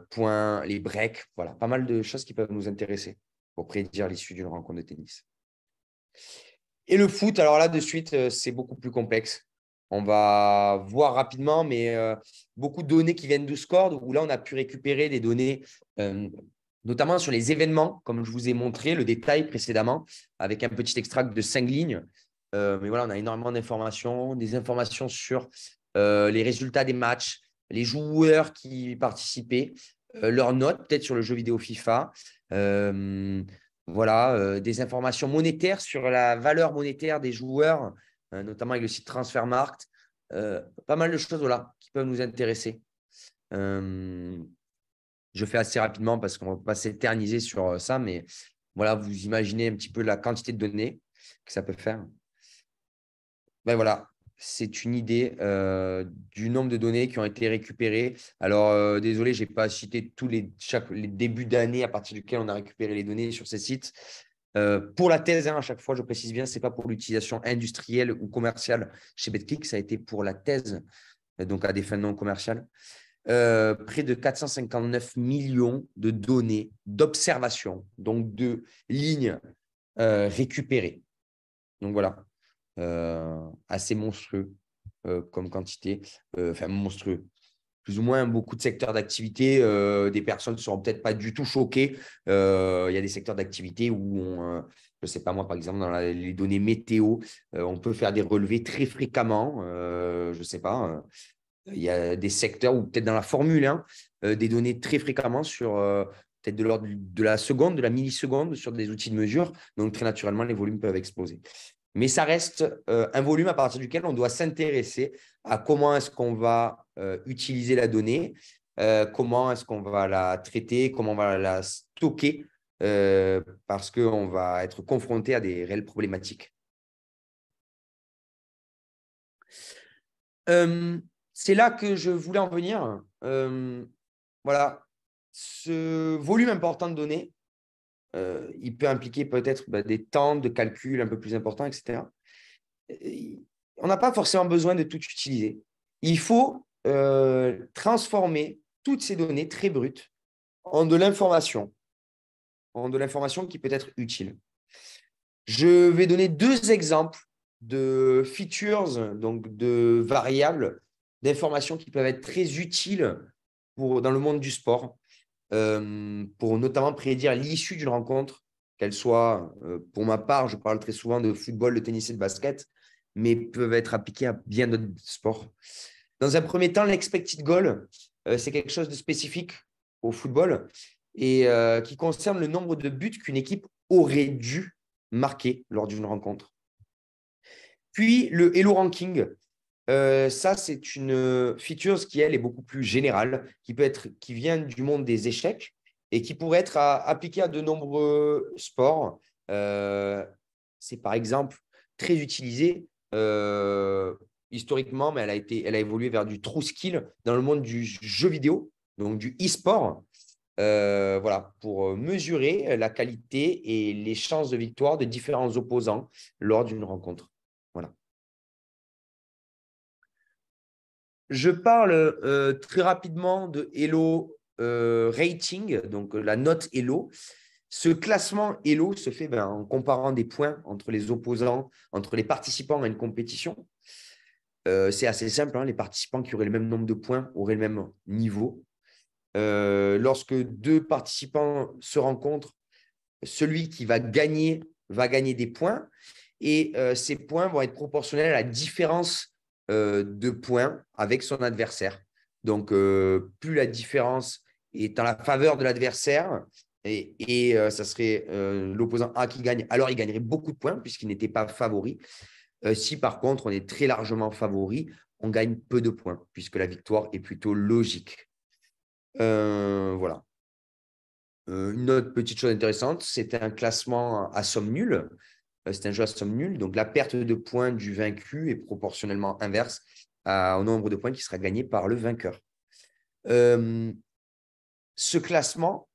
points, les breaks, voilà, pas mal de choses qui peuvent nous intéresser pour prédire l'issue d'une rencontre de tennis. Et le foot, alors là, de suite, c'est beaucoup plus complexe. On va voir rapidement, mais beaucoup de données qui viennent d'Uscord, où là, on a pu récupérer des données, notamment sur les événements, comme je vous ai montré le détail précédemment, avec un petit extract de 5 lignes. Mais voilà, on a énormément d'informations, des informations sur les résultats des matchs, les joueurs qui participaient, leurs notes, peut-être sur le jeu vidéo FIFA. Voilà, des informations monétaires sur la valeur monétaire des joueurs, notamment avec le site Transfermarkt. Pas mal de choses voilà, qui peuvent nous intéresser. Je fais assez rapidement parce qu'on ne va pas s'éterniser sur ça, mais voilà, vous imaginez un petit peu la quantité de données que ça peut faire. Ben voilà, c'est une idée du nombre de données qui ont été récupérées. Alors, désolé, je n'ai pas cité tous les débuts d'année à partir duquel on a récupéré les données sur ces sites. Pour la thèse, à chaque fois, je précise bien, ce n'est pas pour l'utilisation industrielle ou commerciale chez BetClick, ça a été pour la thèse, donc à des fins non commerciales. Près de 459 millions de données d'observation, donc de lignes récupérées. Donc voilà. Assez monstrueux comme quantité, enfin monstrueux. Plus ou moins beaucoup de secteurs d'activité, des personnes ne seront peut-être pas du tout choquées. Il y a des secteurs d'activité où je ne sais pas moi, par exemple, dans les données météo, on peut faire des relevés très fréquemment. Je ne sais pas. Il y a des secteurs où peut-être dans la Formule 1, des données très fréquemment sur peut-être de l'ordre de la seconde, de la milliseconde sur des outils de mesure. Donc, très naturellement, les volumes peuvent exploser. Mais ça reste un volume à partir duquel on doit s'intéresser à comment est-ce qu'on va utiliser la donnée, comment est-ce qu'on va la traiter, comment on va la stocker, parce qu'on va être confronté à des réelles problématiques. C'est là que je voulais en venir. Voilà, ce volume important de données, il peut impliquer peut-être des temps de calcul un peu plus importants, etc. On n'a pas forcément besoin de tout utiliser. Il faut transformer toutes ces données très brutes en de l'information qui peut être utile. Je vais donner 2 exemples de features, donc de variables, d'informations qui peuvent être très utiles dans le monde du sport, pour notamment prédire l'issue d'une rencontre, qu'elle soit, pour ma part, je parle très souvent de football, de tennis et de basket, mais peuvent être appliquées à bien d'autres sports. Dans un premier temps, l'expected goal, c'est quelque chose de spécifique au football et qui concerne le nombre de buts qu'une équipe aurait dû marquer lors d'une rencontre. Puis, le Elo Ranking, ça, c'est une feature qui, elle, est beaucoup plus générale, qui vient du monde des échecs et qui pourrait être appliquée à de nombreux sports. C'est par exemple très utilisé historiquement, mais elle a évolué vers du true skill dans le monde du jeu vidéo, donc du e-sport. Voilà, pour mesurer la qualité et les chances de victoire de différents opposants lors d'une rencontre. Voilà. Je parle très rapidement de Elo Rating, donc la note Elo. Ce classement Elo se fait en comparant des points entre les opposants, entre les participants à une compétition. C'est assez simple, hein, les participants qui auraient le même nombre de points auraient le même niveau. Lorsque 2 participants se rencontrent, celui qui va gagner des points et ces points vont être proportionnels à la différence de points avec son adversaire. Donc, plus la différence est en la faveur de l'adversaire et ça serait l'opposant A qui gagne, alors il gagnerait beaucoup de points puisqu'il n'était pas favori. Si par contre on est très largement favori, on gagne peu de points puisque la victoire est plutôt logique. Voilà. Une autre petite chose intéressante, c'est un classement à somme nulle. C'est un jeu à somme nulle. Donc, la perte de points du vaincu est proportionnellement inverse au nombre de points qui sera gagné par le vainqueur. Ce classement,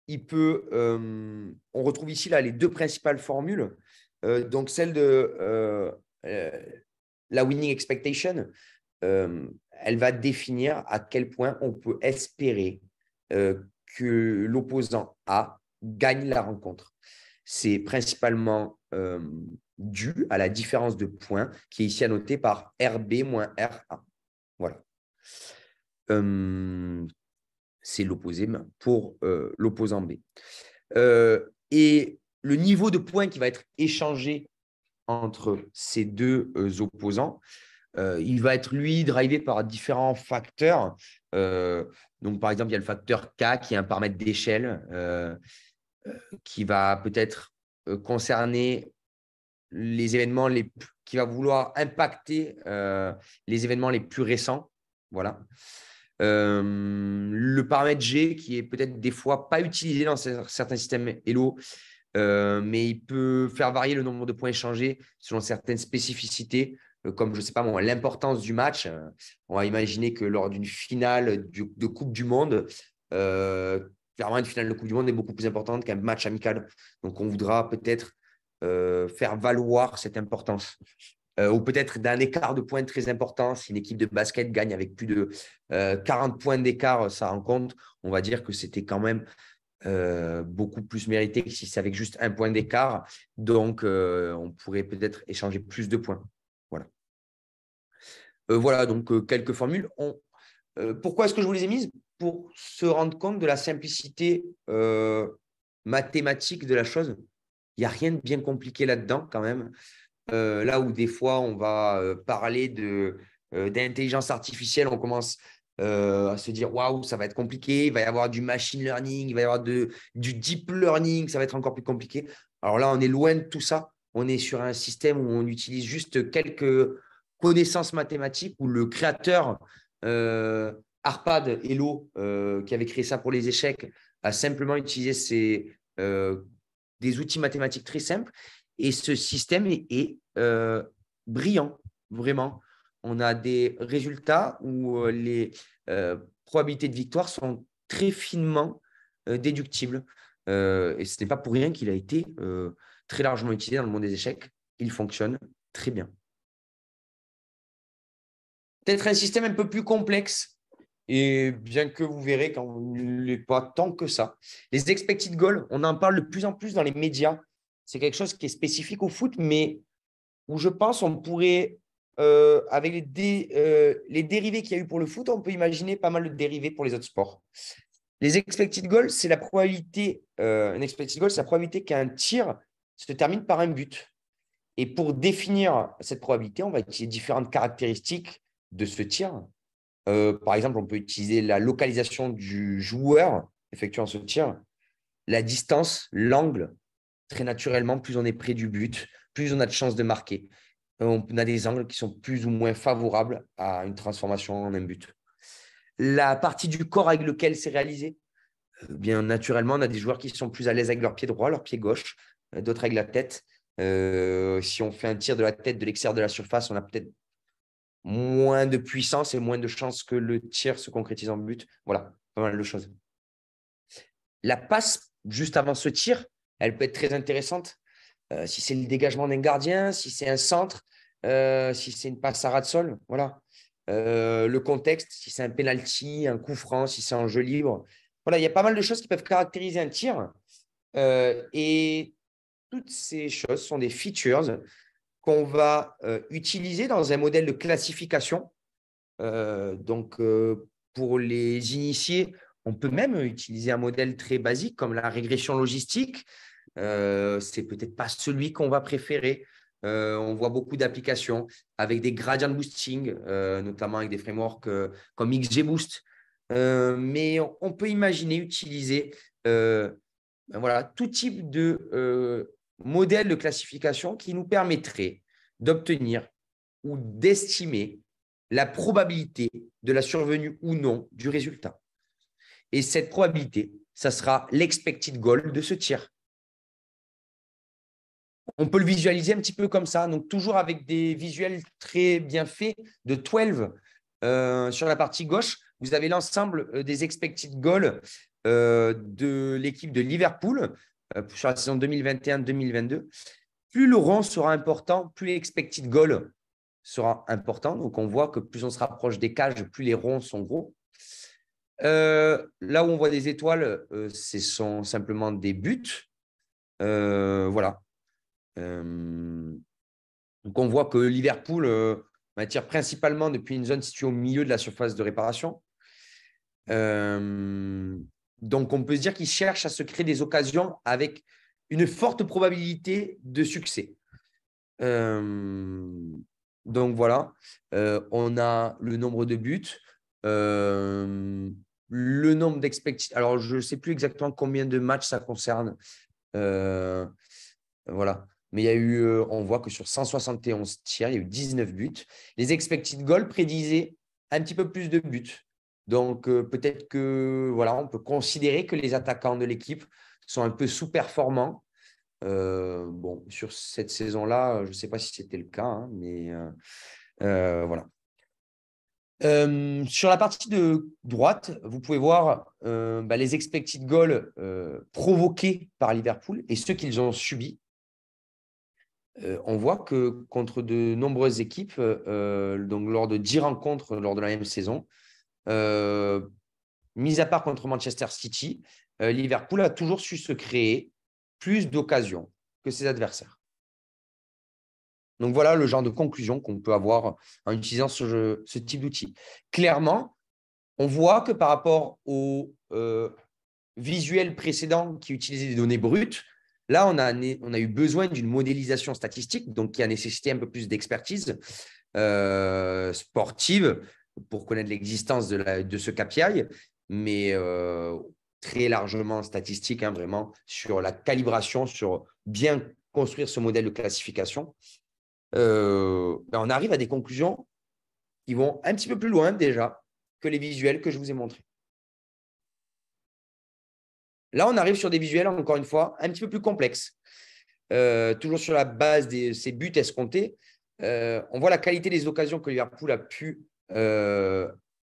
on retrouve ici là, les 2 principales formules. Donc, celle de la winning expectation, elle va définir à quel point on peut espérer que l'opposant A gagne la rencontre. C'est principalement dû à la différence de points qui est ici annotée par RB moins RA. Voilà. C'est l'opposé pour l'opposant B. Et le niveau de points qui va être échangé entre ces 2 opposants, il va être, lui, drivé par différents facteurs. Donc, par exemple, il y a le facteur K qui est un paramètre d'échelle qui va peut-être concerner les événements qui va vouloir impacter les événements les plus récents. Voilà. Le paramètre G qui est peut-être des fois pas utilisé dans certains systèmes Elo, mais il peut faire varier le nombre de points échangés selon certaines spécificités, comme, je ne sais pas moi, l'importance du match. On va imaginer que lors d'une finale de Coupe du Monde, clairement, une finale de Coupe du Monde est beaucoup plus importante qu'un match amical. Donc, on voudra peut-être faire valoir cette importance. Ou peut-être d'un écart de points très important. Si une équipe de basket gagne avec plus de 40 points d'écart sa rencontre, on va dire que c'était quand même beaucoup plus mérité que si c'est avec juste 1 point d'écart. Donc, on pourrait peut-être échanger plus de points. Voilà. Voilà, donc quelques formules. Pourquoi est-ce que je vous les ai mises? Pour se rendre compte de la simplicité mathématique de la chose. Il n'y a rien de bien compliqué là-dedans quand même. Là où des fois, on va parler d'intelligence artificielle, on commence à se dire waouh, ça va être compliqué, il va y avoir du machine learning, il va y avoir du deep learning, ça va être encore plus compliqué. Alors là, on est loin de tout ça. On est sur un système où on utilise juste quelques connaissances mathématiques où le créateur Arpad Hello, qui avait créé ça pour les échecs, a simplement utilisé des outils mathématiques très simples. Et ce système est brillant, vraiment. On a des résultats où les probabilités de victoire sont très finement déductible. Et ce n'est pas pour rien qu'il a été très largement utilisé dans le monde des échecs. Il fonctionne très bien. Peut-être un système un peu plus complexe, et bien que vous verrez qu'il n'est pas tant que ça. Les expected goals, on en parle de plus en plus dans les médias. C'est quelque chose qui est spécifique au foot, mais où je pense on pourrait, avec les dérivés qu'il y a eu pour le foot, on peut imaginer pas mal de dérivés pour les autres sports. Les expected goals, c'est la probabilité, un expected goal, c'est la probabilité qu'un tir se termine par un but. Et pour définir cette probabilité, on va utiliser différentes caractéristiques de ce tir. Par exemple, on peut utiliser la localisation du joueur effectuant ce tir, la distance, l'angle. Très naturellement, plus on est près du but, plus on a de chances de marquer. On a des angles qui sont plus ou moins favorables à une transformation en un but. La partie du corps avec lequel c'est réalisé, bien naturellement, on a des joueurs qui sont plus à l'aise avec leur pied droit, leur pied gauche, d'autres avec la tête. Si on fait un tir de la tête de l'extérieur de la surface, on a peut-être moins de puissance et moins de chances que le tir se concrétise en but. Voilà, pas mal de choses. La passe juste avant ce tir, elle peut être très intéressante. Si c'est le dégagement d'un gardien, si c'est un centre, si c'est une passe à ras de sol, voilà. Le contexte, si c'est un penalty, un coup franc, si c'est un jeu libre. Voilà, il y a pas mal de choses qui peuvent caractériser un tir. Et toutes ces choses sont des features qu'on va utiliser dans un modèle de classification. Donc, pour les initiés, on peut même utiliser un modèle très basique comme la régression logistique. C'est peut-être pas celui qu'on va préférer. On voit beaucoup d'applications avec des gradient boosting, notamment avec des frameworks comme XGBoost. Mais on peut imaginer utiliser voilà, tout type de modèle de classification qui nous permettrait d'obtenir ou d'estimer la probabilité de la survenue ou non du résultat. Et cette probabilité, ça sera l'expected goal de ce tir. On peut le visualiser un petit peu comme ça, donc toujours avec des visuels très bien faits de 12. Sur la partie gauche, vous avez l'ensemble des expected goals de l'équipe de Liverpool sur la saison 2021-2022. Plus le rond sera important, plus l'expected goal sera important. Donc, on voit que plus on se rapproche des cages, plus les ronds sont gros. Là où on voit des étoiles, ce sont simplement des buts. Voilà. Donc, on voit que Liverpool tire principalement depuis une zone située au milieu de la surface de réparation. Donc, on peut se dire qu'ils cherchent à se créer des occasions avec une forte probabilité de succès. Donc, voilà. On a le nombre de buts, le nombre d'expected. Alors, je ne sais plus exactement combien de matchs ça concerne. Voilà. Mais il y a eu, on voit que sur 171 tirs, il y a eu 19 buts. Les expected goals prédisaient un petit peu plus de buts. Donc, peut-être que voilà, on peut considérer que les attaquants de l'équipe sont un peu sous-performants. Bon, sur cette saison-là, je ne sais pas si c'était le cas, hein, mais voilà. Sur la partie de droite, vous pouvez voir les expected goals provoqués par Liverpool et ceux qu'ils ont subis. On voit que contre de nombreuses équipes, donc lors de 10 rencontres lors de la même saison, mis à part contre Manchester City, Liverpool a toujours su se créer plus d'occasions que ses adversaires. Donc voilà le genre de conclusion qu'on peut avoir en utilisant ce type d'outil. Clairement, on voit que par rapport au visuel précédent qui utilisait des données brutes, là, on a eu besoin d'une modélisation statistique, donc qui a nécessité un peu plus d'expertise sportive pour connaître l'existence de ce KPI, mais très largement statistique, hein, vraiment, sur la calibration, sur bien construire ce modèle de classification. On arrive à des conclusions qui vont un petit peu plus loin déjà que les visuels que je vous ai montrés. Là, on arrive sur des visuels, encore une fois, un petit peu plus complexes. Toujours sur la base de ces buts escomptés, on voit la qualité des occasions que Liverpool a pu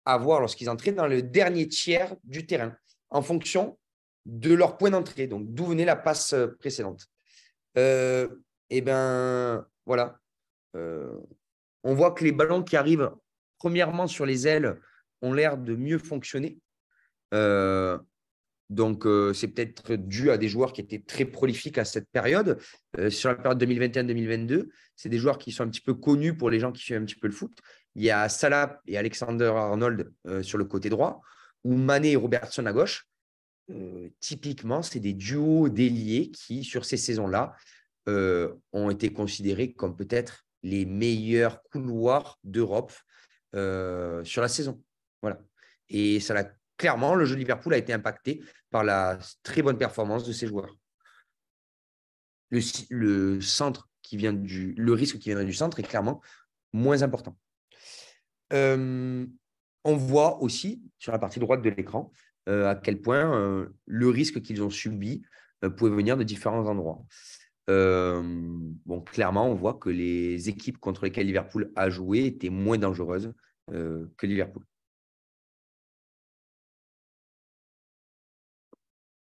avoir lorsqu'ils entraient dans le dernier tiers du terrain, en fonction de leur point d'entrée, donc d'où venait la passe précédente. Et ben voilà. On voit que les ballons qui arrivent premièrement sur les ailes ont l'air de mieux fonctionner. Donc, c'est peut-être dû à des joueurs qui étaient très prolifiques à cette période. Sur la période 2021-2022, c'est des joueurs qui sont un petit peu connus pour les gens qui suivent un petit peu le foot. Il y a Salah et Alexander-Arnold sur le côté droit, ou Mané et Robertson à gauche. Typiquement, c'est des duos d'ailiers qui, sur ces saisons-là, ont été considérés comme peut-être les meilleurs couloirs d'Europe sur la saison. Voilà. Et ça l'a clairement, le jeu de Liverpool a été impacté par la très bonne performance de ces joueurs. Le centre le risque qui viendrait du centre est clairement moins important. On voit aussi sur la partie droite de l'écran à quel point le risque qu'ils ont subi pouvait venir de différents endroits. Bon, clairement, on voit que les équipes contre lesquelles Liverpool a joué étaient moins dangereuses que Liverpool.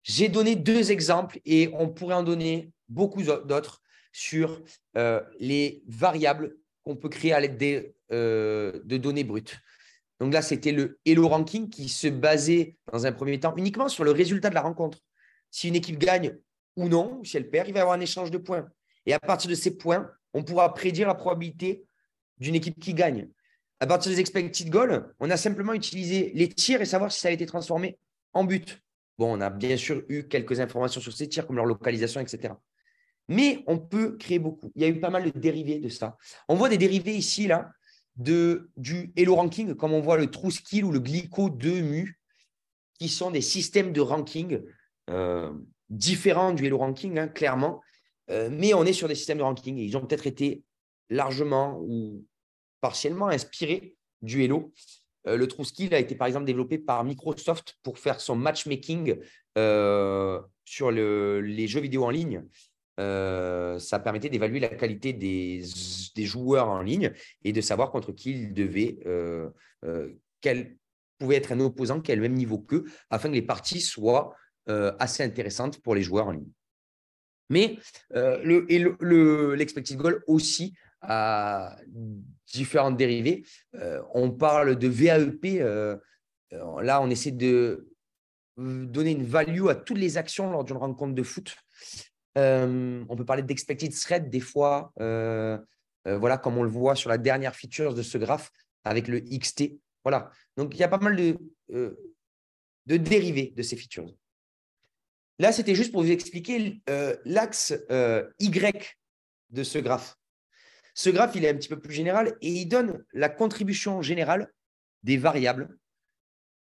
J'ai donné 2 exemples et on pourrait en donner beaucoup d'autres sur les variables qu'on peut créer à l'aide de données brutes. Donc là, c'était le Elo Ranking qui se basait dans un premier temps uniquement sur le résultat de la rencontre. Si une équipe gagne ou non, si elle perd, il va y avoir un échange de points. Et à partir de ces points, on pourra prédire la probabilité d'une équipe qui gagne. À partir des expected goals, on a simplement utilisé les tirs et savoir si ça a été transformé en but. Bon, on a bien sûr eu quelques informations sur ces tirs, comme leur localisation, etc. Mais on peut créer beaucoup. Il y a eu pas mal de dérivés de ça. On voit des dérivés ici, là, du Elo Ranking, comme on voit le TrueSkill ou le Glyco 2 Mu, qui sont des systèmes de ranking différents du Elo Ranking, hein, clairement. Mais on est sur des systèmes de ranking et ils ont peut-être été largement ou partiellement inspirés du Elo. Le TrueSkill a été par exemple développé par Microsoft pour faire son matchmaking sur les jeux vidéo en ligne. Ça permettait d'évaluer la qualité des joueurs en ligne et de savoir contre qui ils devaient, quel pouvait être un opposant qui est le même niveau qu'eux, afin que les soient assez intéressantes pour les joueurs en ligne. Mais l'expected goal aussi a différentes dérivées. On parle de VAEP. Là, on essaie de donner une value à toutes les actions lors d'une rencontre de foot. On peut parler d'expected threat des fois, voilà, comme on le voit sur la dernière feature de ce graphe avec le XT. Voilà. Donc, il y a pas mal de dérivés de ces features. Là, c'était juste pour vous expliquer l'axe Y de ce graphe. Ce graphe, il est un petit peu plus général et il donne la contribution générale des variables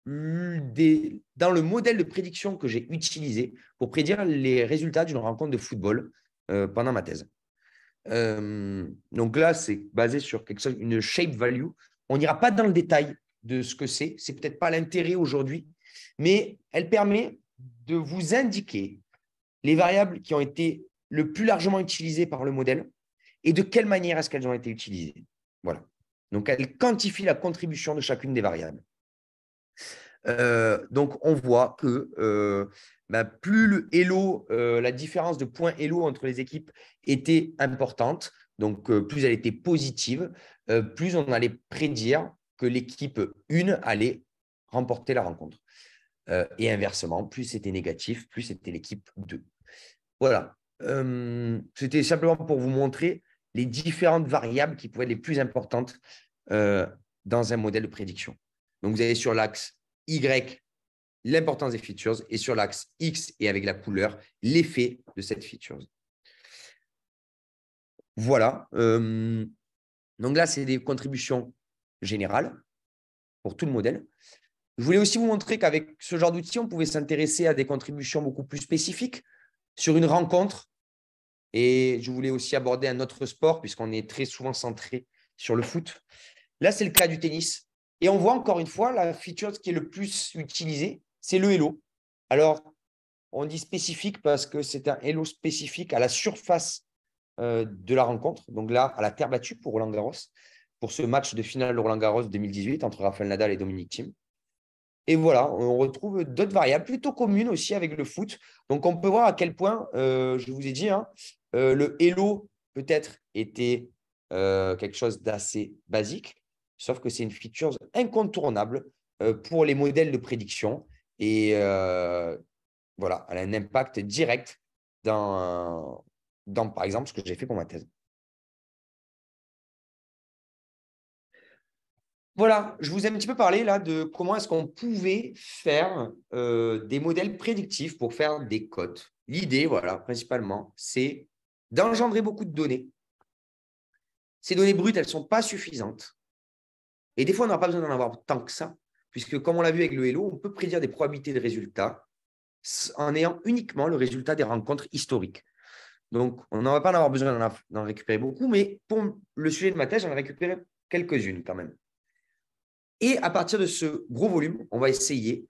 dans le modèle de prédiction que j'ai utilisé pour prédire les résultats d'une rencontre de football pendant ma thèse. Donc là, c'est basé sur quelque chose, une shape value. On n'ira pas dans le détail de ce que c'est. C'est peut-être pas l'intérêt aujourd'hui, mais elle permet de vous indiquer les variables qui ont été le plus largement utilisées par le modèle et de quelle manière est-ce qu'elles ont été utilisées. Voilà. Donc, elle quantifie la contribution de chacune des variables. Donc, on voit que plus le Elo, la différence de points Elo entre les équipes était importante, donc plus elle était positive, plus on allait prédire que l'équipe 1 allait remporter la rencontre. Et inversement, plus c'était négatif, plus c'était l'équipe 2. Voilà. C'était simplement pour vous montrer les différentes variables qui pouvaient être les plus importantes dans un modèle de prédiction. Donc, vous avez sur l'axe Y l'importance des features et sur l'axe X et avec la couleur, l'effet de cette feature. Voilà. Donc là, c'est des contributions générales pour tout le modèle. Je voulais aussi vous montrer qu'avec ce genre d'outils, on pouvait s'intéresser à des contributions beaucoup plus spécifiques sur une rencontre. Et je voulais aussi aborder un autre sport puisqu'on est très souvent centré sur le foot. Là, c'est le cas du tennis. Et on voit encore une fois, la feature qui est le plus utilisée, c'est le Elo. Alors, on dit spécifique parce que c'est un Elo spécifique à la surface de la rencontre. Donc là, à la terre battue pour Roland Garros, pour ce match de finale de Roland Garros 2018 entre Rafael Nadal et Dominic Thiem. Et voilà, on retrouve d'autres variables plutôt communes aussi avec le foot. Donc, on peut voir à quel point, je vous ai dit, hein, le Hello peut-être était quelque chose d'assez basique, sauf que c'est une feature incontournable pour les modèles de prédiction. Et voilà, elle a un impact direct dans, par exemple, ce que j'ai fait pour ma thèse. Voilà, je vous ai un petit peu parlé là de comment est-ce qu'on pouvait faire des modèles prédictifs pour faire des cotes. L'idée, voilà, principalement, c'est d'engendrer beaucoup de données. Ces données brutes, elles ne sont pas suffisantes. Et des fois, on n'a pas besoin d'en avoir tant que ça, puisque comme on l'a vu avec le Hello, on peut prédire des probabilités de résultats en ayant uniquement le résultat des rencontres historiques. Donc, on n'en va pas en avoir besoin d'en récupérer beaucoup, mais pour le sujet de ma thèse, j'en ai récupéré quelques-unes quand même. Et à partir de ce gros volume, on va essayer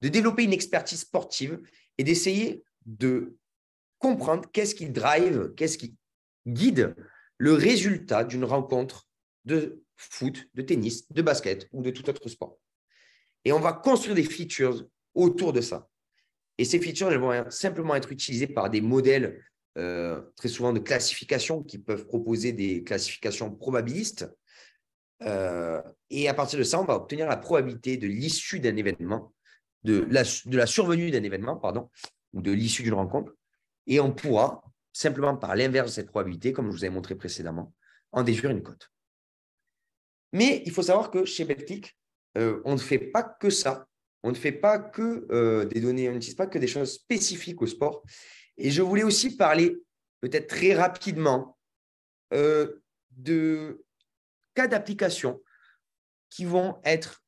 de développer une expertise sportive et d'essayer de comprendre qu'est-ce qui drive, qu'est-ce qui guide le résultat d'une rencontre de foot, de tennis, de basket ou de tout autre sport. Et on va construire des features autour de ça. Et ces features, elles vont simplement être utilisées par des modèles très souvent de classification qui peuvent proposer des classifications probabilistes. Et à partir de ça, on va obtenir la probabilité de l'issue d'un événement, de la survenue d'un événement, pardon, ou de l'issue d'une rencontre. Et on pourra, simplement par l'inverse de cette probabilité, comme je vous avais montré précédemment, en déduire une cote. Mais il faut savoir que chez Betclic, on ne fait pas que ça. On ne fait pas que des données, on n'utilise pas que des choses spécifiques au sport. Et je voulais aussi parler, peut-être très rapidement, de cas d'application qui vont être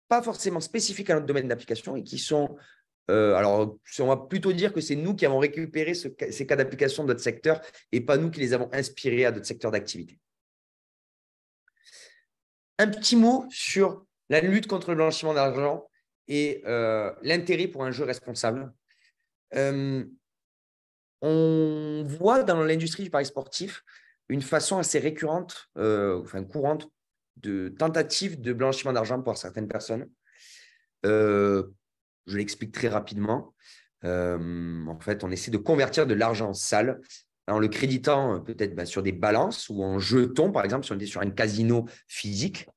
pas forcément spécifiques à notre domaine d'application et qui sont, alors on va plutôt dire que c'est nous qui avons récupéré ces cas d'application de notre secteur et pas nous qui les avons inspirés à d'autres secteurs d'activité. Un petit mot sur la lutte contre le blanchiment d'argent et l'intérêt pour un jeu responsable. On voit dans l'industrie du pari sportif une façon assez récurrente, courante, de tentatives de blanchiment d'argent par certaines personnes. Je l'explique très rapidement. En fait, on essaie de convertir de l'argent sale en le créditant peut-être sur des balances ou en jetons, par exemple, si on était sur un casino physique.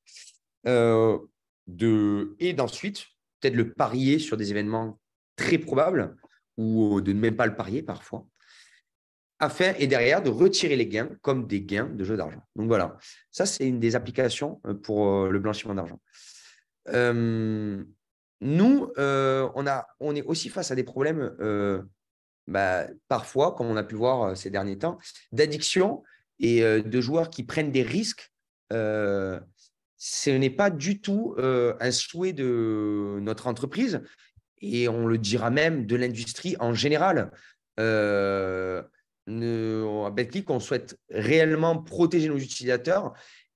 Et d'ensuite, peut-être le parier sur des événements très probables ou de ne même pas le parier parfois, et derrière de retirer les gains comme des gains de jeu d'argent. Donc voilà, ça c'est une des applications pour le blanchiment d'argent. Nous, on est aussi face à des problèmes parfois, comme on a pu voir ces derniers temps, d'addiction et de joueurs qui prennent des risques. Ce n'est pas du tout un souhait de notre entreprise et on le dira même de l'industrie en général. À Betclic, on souhaite réellement protéger nos utilisateurs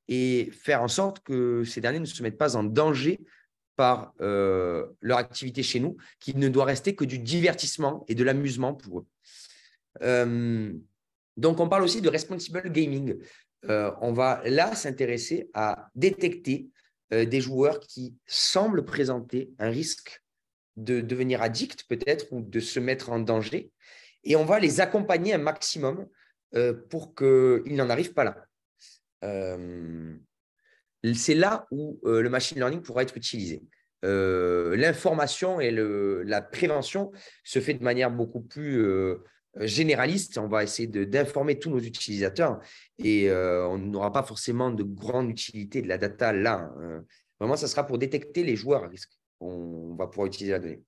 et faire en sorte que ces derniers ne se mettent pas en danger par leur activité chez nous, qui ne doit rester que du divertissement et de l'amusement pour eux. Donc, on parle aussi de responsible gaming. On va là s'intéresser à détecter des joueurs qui semblent présenter un risque de devenir addict peut-être ou de se mettre en danger. Et on va les accompagner un maximum pour qu'ils n'en arrivent pas là. C'est là où le machine learning pourra être utilisé. L'information et la prévention se fait de manière beaucoup plus généraliste. On va essayer d'informer tous nos utilisateurs et on n'aura pas forcément de grande utilité de la data là. Vraiment, ça sera pour détecter les joueurs à risque. On va pouvoir utiliser la donnée.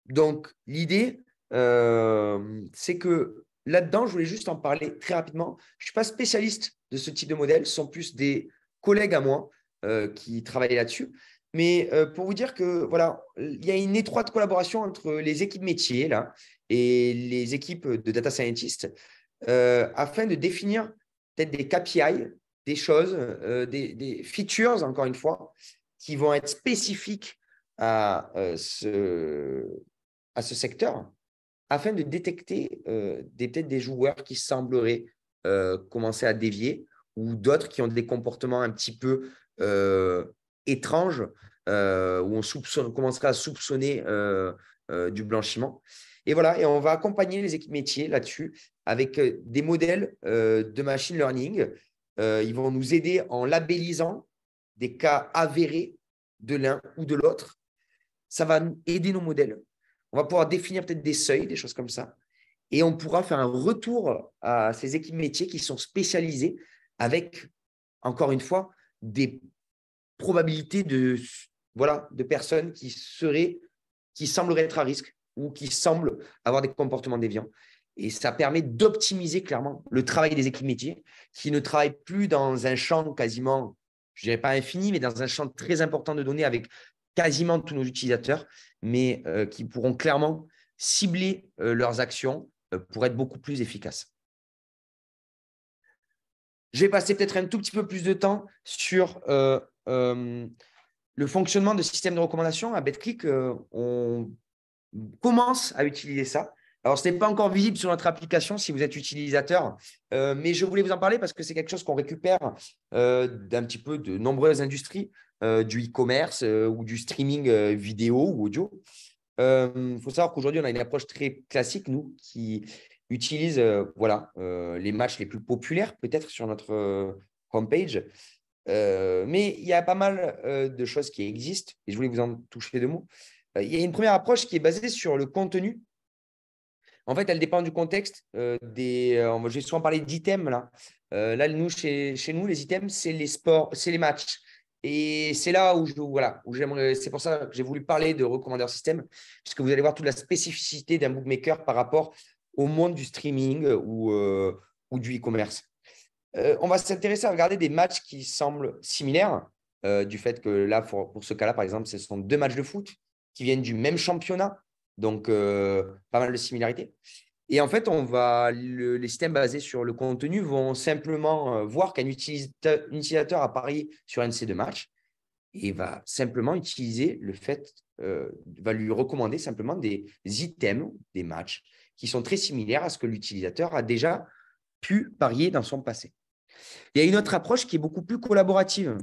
Donc, l'idée, c'est que là-dedans, je voulais juste en parler très rapidement. Je ne suis pas spécialiste de ce type de modèle, ce sont plus des collègues à moi qui travaillent là-dessus. Mais pour vous dire que voilà, il y a une étroite collaboration entre les équipes métiers là, et les équipes de data scientists afin de définir peut-être des KPI, des choses, des features, encore une fois, qui vont être spécifiques à ce secteur afin de détecter peut-être des joueurs qui sembleraient commencer à dévier ou d'autres qui ont des comportements un petit peu étranges où on commencerait à soupçonner du blanchiment. Et voilà, et on va accompagner les équipes métiers là-dessus avec des modèles de machine learning. Ils vont nous aider en labellisant des cas avérés de l'un ou de l'autre. Ça va aider nos modèles. On va pouvoir définir peut-être des seuils, des choses comme ça. Et on pourra faire un retour à ces équipes métiers qui sont spécialisées avec, encore une fois, des probabilités de personnes qui sembleraient être à risque ou qui semblent avoir des comportements déviants. Et ça permet d'optimiser clairement le travail des équipes métiers qui ne travaillent plus dans un champ quasiment, je ne dirais pas infini, mais dans un champ très important de données avec quasiment tous nos utilisateurs, mais qui pourront clairement cibler leurs actions pour être beaucoup plus efficaces. Je vais passer peut-être un tout petit peu plus de temps sur le fonctionnement de système de recommandation. À BetClick, on commence à utiliser ça. Alors, ce n'est pas encore visible sur notre application si vous êtes utilisateur, mais je voulais vous en parler parce que c'est quelque chose qu'on récupère d'un petit peu de nombreuses industries, du e-commerce ou du streaming vidéo ou audio. Faut savoir qu'aujourd'hui, on a une approche très classique, nous, qui utilise les matchs les plus populaires, peut-être sur notre homepage. Mais il y a pas mal de choses qui existent et je voulais vous en toucher deux mots. Il y a une première approche qui est basée sur le contenu. En fait, elle dépend du contexte. J'ai souvent parlé d'items là. Là, chez nous, les items, c'est les sports, c'est les matchs. Et c'est là où j'aimerais. C'est pour ça que j'ai voulu parler de recommandeur système, puisque vous allez voir toute la spécificité d'un bookmaker par rapport au monde du streaming ou du e-commerce. On va s'intéresser à regarder des matchs qui semblent similaires, du fait que là, pour ce cas-là, par exemple, ce sont deux matchs de foot qui viennent du même championnat, donc pas mal de similarités. Et en fait, les systèmes basés sur le contenu vont simplement voir qu'un utilisateur a parié sur un de ces deux matchs et va simplement utiliser va lui recommander simplement des items, des matchs qui sont très similaires à ce que l'utilisateur a déjà pu parier dans son passé. Il y a une autre approche qui est beaucoup plus collaborative,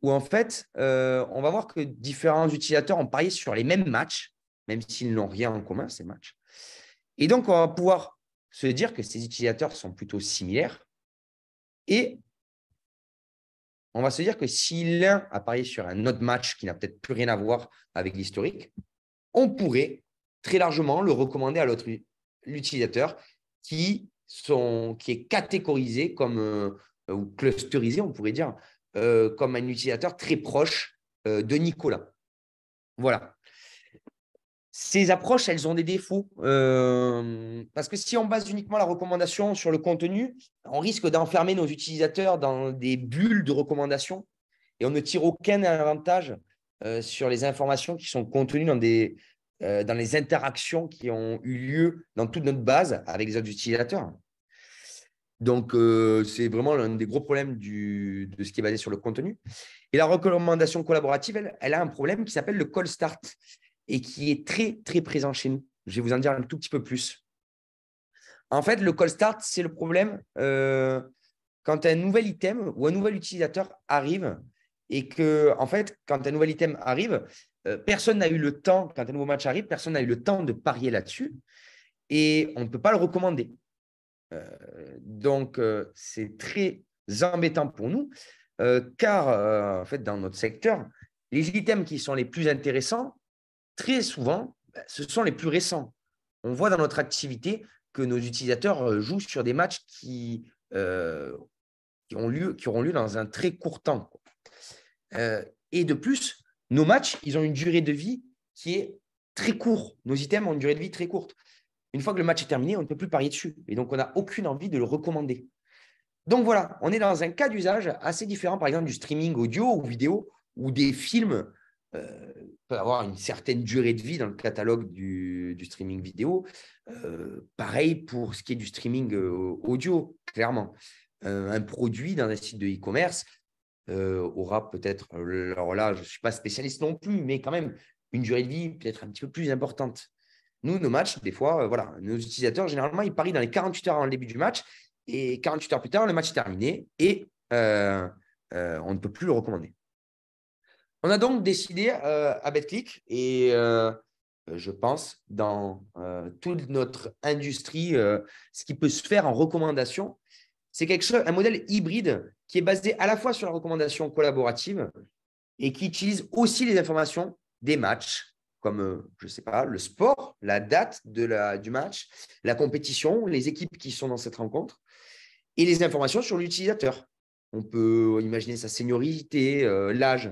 où en fait, on va voir que différents utilisateurs ont parié sur les mêmes matchs, même s'ils n'ont rien en commun, ces matchs. Et donc, on va pouvoir se dire que ces utilisateurs sont plutôt similaires. Et on va se dire que si l'un a parié sur un autre match qui n'a peut-être plus rien à voir avec l'historique, on pourrait très largement le recommander à l'utilisateur qui est catégorisé comme, ou clusterisé, on pourrait dire, comme un utilisateur très proche de Nicolas. Voilà. Ces approches, elles ont des défauts parce que si on base uniquement la recommandation sur le contenu, on risque d'enfermer nos utilisateurs dans des bulles de recommandation et on ne tire aucun avantage sur les informations qui sont contenues dans les interactions qui ont eu lieu dans toute notre base avec les autres utilisateurs. Donc, c'est vraiment l'un des gros problèmes de ce qui est basé sur le contenu. Et la recommandation collaborative, elle a un problème qui s'appelle le call start et qui est très, très présent chez nous. Je vais vous en dire un tout petit peu plus. En fait, le call start, c'est le problème quand un nouvel item ou un nouvel utilisateur arrive et que, en fait, quand un nouvel item arrive, personne n'a eu le temps, quand un nouveau match arrive, personne n'a eu le temps de parier là-dessus et on ne peut pas le recommander. Donc, c'est très embêtant pour nous car, en fait, dans notre secteur, les items qui sont les plus intéressants, très souvent, ce sont les plus récents. On voit dans notre activité que nos utilisateurs jouent sur des matchs qui auront lieu dans un très court temps. Et de plus, nos matchs, ils ont une durée de vie qui est très courte. Nos items ont une durée de vie très courte. Une fois que le match est terminé, on ne peut plus parier dessus. Et donc, on n'a aucune envie de le recommander. Donc, voilà, on est dans un cas d'usage assez différent, par exemple, du streaming audio ou vidéo, ou des films peuvent avoir une certaine durée de vie dans le catalogue du streaming vidéo. Pareil pour ce qui est du streaming audio, clairement. Un produit dans un site de e-commerce aura peut-être, alors là, je ne suis pas spécialiste non plus, mais quand même, une durée de vie peut-être un petit peu plus importante. Nous, nos matchs, des fois, nos utilisateurs, généralement, ils parient dans les 48 heures avant le début du match et 48 heures plus tard, le match est terminé et on ne peut plus le recommander. On a donc décidé à BetClick et je pense dans toute notre industrie, ce qui peut se faire en recommandation, c'est quelque chose, un modèle hybride qui est basé à la fois sur la recommandation collaborative et qui utilise aussi les informations des matchs, comme, je ne sais pas, le sport, la date du match, la compétition, les équipes qui sont dans cette rencontre, et les informations sur l'utilisateur. On peut imaginer sa seniorité, l'âge,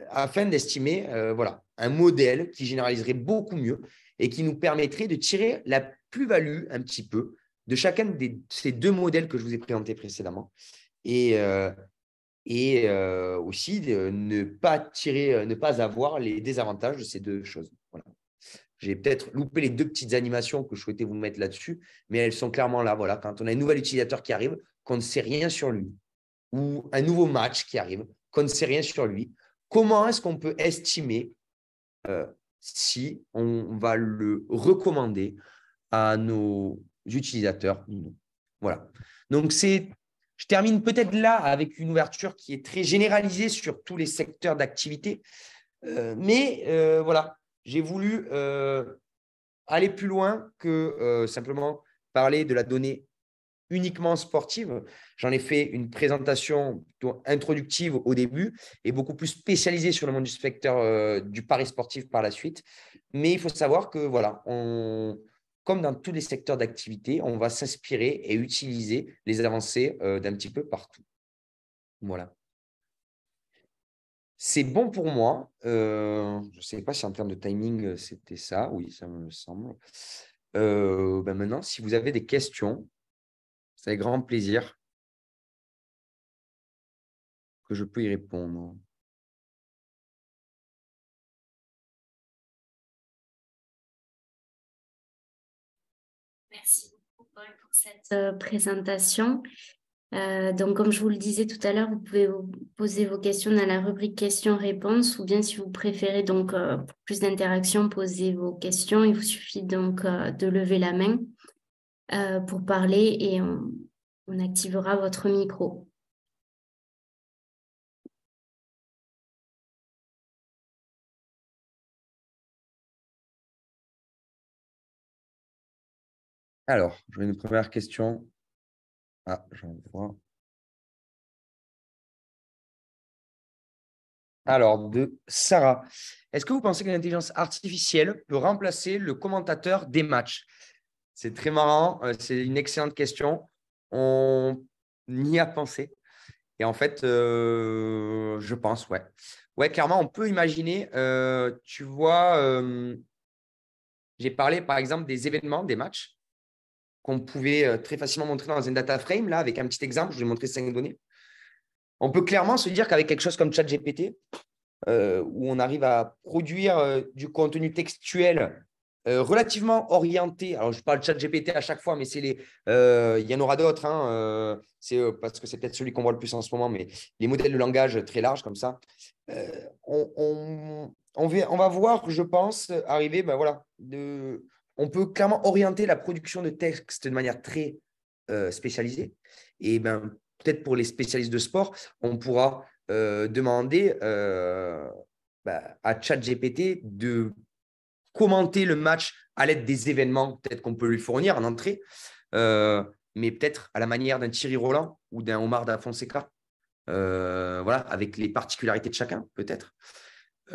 afin d'estimer voilà, un modèle qui généraliserait beaucoup mieux et qui nous permettrait de tirer la plus-value un petit peu de chacun de ces deux modèles que je vous ai présentés précédemment. Et aussi de ne pas ne pas avoir les désavantages de ces deux choses. Voilà. J'ai peut-être loupé les deux petites animations que je souhaitais vous mettre là-dessus, mais elles sont clairement là. Voilà, quand on a un nouvel utilisateur qui arrive, qu'on ne sait rien sur lui, ou un nouveau match qui arrive, qu'on ne sait rien sur lui, comment est-ce qu'on peut estimer si on va le recommander à nos utilisateurs? Voilà. Donc, je termine peut-être là avec une ouverture qui est très généralisée sur tous les secteurs d'activité. Mais voilà, j'ai voulu aller plus loin que simplement parler de la donnée uniquement sportive. J'en ai fait une présentation plutôt introductive au début et beaucoup plus spécialisée sur le monde du secteur du pari sportif par la suite. Mais il faut savoir que, voilà, comme dans tous les secteurs d'activité, on va s'inspirer et utiliser les avancées d'un petit peu partout. Voilà. C'est bon pour moi. Je ne sais pas si en termes de timing, c'était ça. Oui, ça me semble. Maintenant, si vous avez des questions, c'est avec grand plaisir que je peux y répondre. Merci beaucoup, Paul, pour cette présentation. Donc, comme je vous le disais tout à l'heure, vous pouvez vous poser vos questions dans la rubrique questions-réponses ou bien si vous préférez donc pour plus d'interaction, poser vos questions. Il vous suffit donc de lever la main pour parler et on activera votre micro. Alors, j'ai une première question. Ah, j'en vois. Alors, de Sarah. Est-ce que vous pensez que l'intelligence artificielle peut remplacer le commentateur des matchs? C'est très marrant. C'est une excellente question. On y a pensé. Et en fait, je pense, ouais. Ouais, clairement, on peut imaginer, tu vois, j'ai parlé par exemple des événements, des matchs, qu'on pouvait très facilement montrer dans un data frame, là, avec un petit exemple, je vais montrer 5 données. On peut clairement se dire qu'avec quelque chose comme ChatGPT, où on arrive à produire du contenu textuel relativement orienté. Alors, je parle de ChatGPT à chaque fois, mais il y en aura d'autres. Hein, parce que c'est peut-être celui qu'on voit le plus en ce moment, mais les modèles de langage très larges comme ça. On va voir, je pense, arriver, voilà, on peut clairement orienter la production de texte de manière très spécialisée. Et peut-être pour les spécialistes de sport, on pourra demander à ChatGPT de commenter le match à l'aide des événements peut-être qu'on peut lui fournir en entrée, mais peut-être à la manière d'un Thierry Roland ou d'un Omar Da Fonseca, voilà, avec les particularités de chacun, peut-être.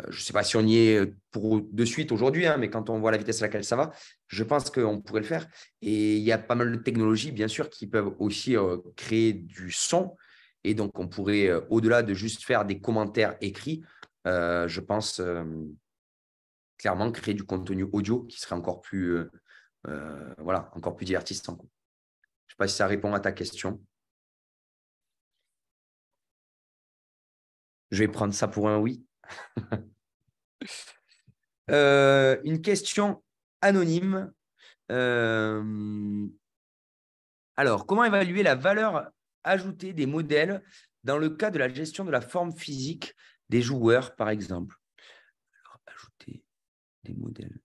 Je ne sais pas si on y est pour de suite aujourd'hui, hein, mais quand on voit la vitesse à laquelle ça va, je pense qu'on pourrait le faire. Et il y a pas mal de technologies, bien sûr, qui peuvent aussi créer du son. Et donc, on pourrait, au-delà de juste faire des commentaires écrits, je pense clairement créer du contenu audio qui serait encore plus, voilà, encore plus divertissant. Je ne sais pas si ça répond à ta question. Je vais prendre ça pour un oui. Une question anonyme. Alors, comment évaluer la valeur ajoutée des modèles dans le cas de la gestion de la forme physique des joueurs, par exemple? Alors, ajouter des modèles.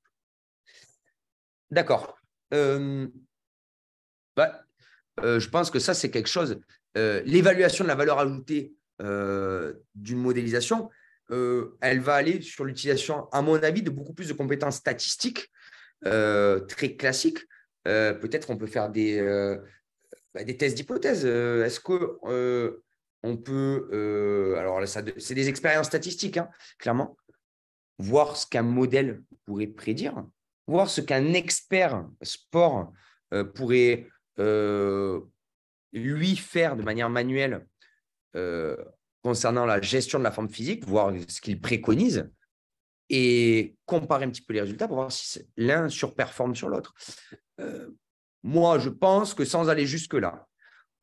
D'accord. Je pense que ça, c'est quelque chose. L'évaluation de la valeur ajoutée d'une modélisation, elle va aller sur l'utilisation, à mon avis, de beaucoup plus de compétences statistiques très classiques. Peut-être on peut faire des tests d'hypothèse. Est-ce que on peut, alors là, c'est des expériences statistiques, hein, clairement, voir ce qu'un modèle pourrait prédire, voir ce qu'un expert sport pourrait lui faire de manière manuelle concernant la gestion de la forme physique, voir ce qu'il préconise et comparer un petit peu les résultats pour voir si l'un surperforme sur l'autre. Moi, je pense que sans aller jusque-là,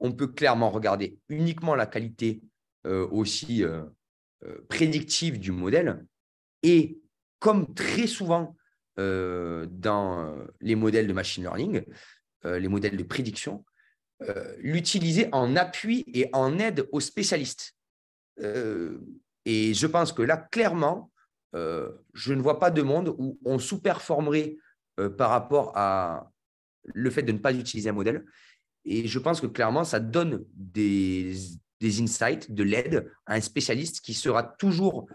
on peut clairement regarder uniquement la qualité aussi prédictive du modèle. Et comme très souvent dans les modèles de machine learning, les modèles de prédiction, l'utiliser en appui et en aide aux spécialistes. Et je pense que là, clairement, je ne vois pas de monde où on sous-performerait par rapport à le fait de ne pas utiliser un modèle. Et je pense que clairement, ça donne des insights, de l'aide à un spécialiste qui aura toujours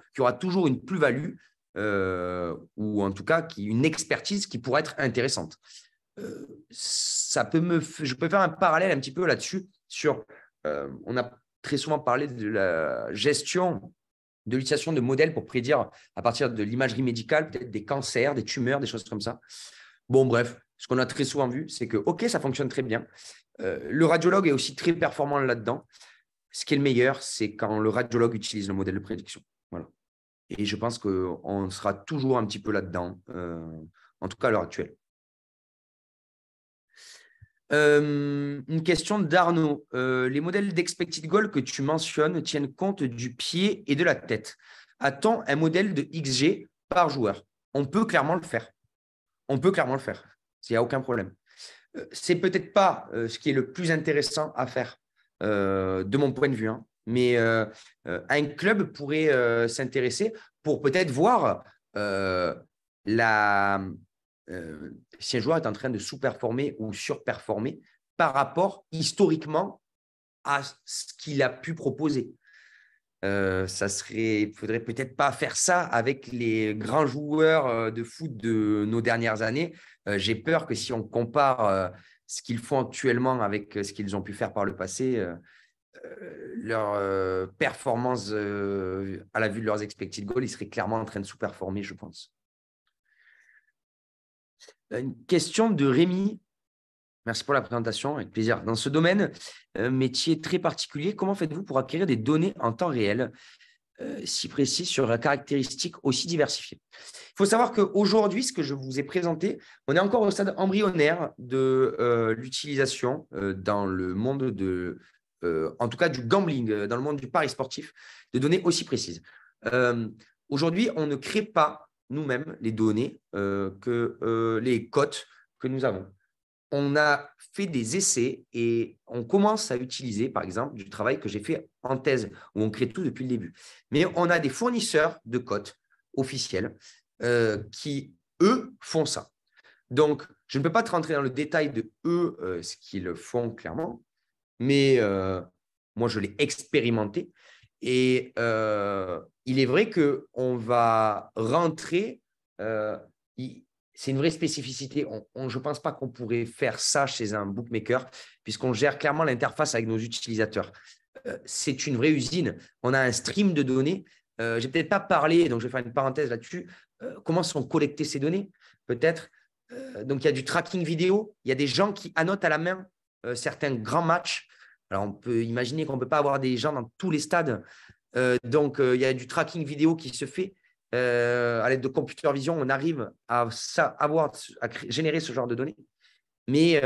une plus-value ou en tout cas une expertise qui pourrait être intéressante. Je peux faire un parallèle un petit peu là-dessus on a très souvent parlé de la gestion de l'utilisation de modèles pour prédire à partir de l'imagerie médicale, peut-être des cancers, des tumeurs, des choses comme ça. Bon, bref, ce qu'on a très souvent vu, c'est que, OK, ça fonctionne très bien. Le radiologue est aussi très performant là-dedans. Ce qui est le meilleur, c'est quand le radiologue utilise le modèle de prédiction. Voilà. Et je pense qu'on sera toujours un petit peu là-dedans, en tout cas à l'heure actuelle. Une question d'Arnaud. Les modèles d'expected goal que tu mentionnes tiennent compte du pied et de la tête. A-t-on un modèle de XG par joueur? On peut clairement le faire. On peut clairement le faire. Il n'y a aucun problème. C'est peut-être pas ce qui est le plus intéressant à faire de mon point de vue, hein, mais un club pourrait s'intéresser pour peut-être voir si un joueur est en train de sous-performer ou surperformer par rapport historiquement à ce qu'il a pu proposer. Faudrait peut-être pas faire ça avec les grands joueurs de foot de nos dernières années. J'ai peur que si on compare ce qu'ils font actuellement avec ce qu'ils ont pu faire par le passé, leur performance à la vue de leurs expected goals, ils seraient clairement en train de sous-performer, je pense. Une question de Rémi. Merci pour la présentation, avec plaisir. Dans ce domaine, métier très particulier, comment faites-vous pour acquérir des données en temps réel si précis sur la caractéristique aussi diversifiée? Il faut savoir qu'aujourd'hui, ce que je vous ai présenté, on est encore au stade embryonnaire de l'utilisation dans le monde en tout cas du gambling, dans le monde du pari sportif, de données aussi précises. Aujourd'hui, on ne crée pas nous-mêmes les données les cotes que nous avons. On a fait des essais et on commence à utiliser, par exemple, du travail que j'ai fait en thèse, où on crée tout depuis le début. Mais on a des fournisseurs de cotes officiels qui, eux, font ça. Donc, je ne peux pas te rentrer dans le détail de eux, ce qu'ils font clairement, mais moi, je l'ai expérimenté. Et il est vrai qu'on va rentrer… c'est une vraie spécificité. Je ne pense pas qu'on pourrait faire ça chez un bookmaker, puisqu'on gère clairement l'interface avec nos utilisateurs. C'est une vraie usine. On a un stream de données. Je n'ai peut-être pas parlé, donc je vais faire une parenthèse là-dessus. Comment sont collectées ces données? Peut-être. Donc, il y a du tracking vidéo. Il y a des gens qui annotent à la main certains grands matchs. Alors, on peut imaginer qu'on ne peut pas avoir des gens dans tous les stades. Donc, il y a du tracking vidéo qui se fait. À l'aide de computer vision, on arrive à générer ce genre de données. Mais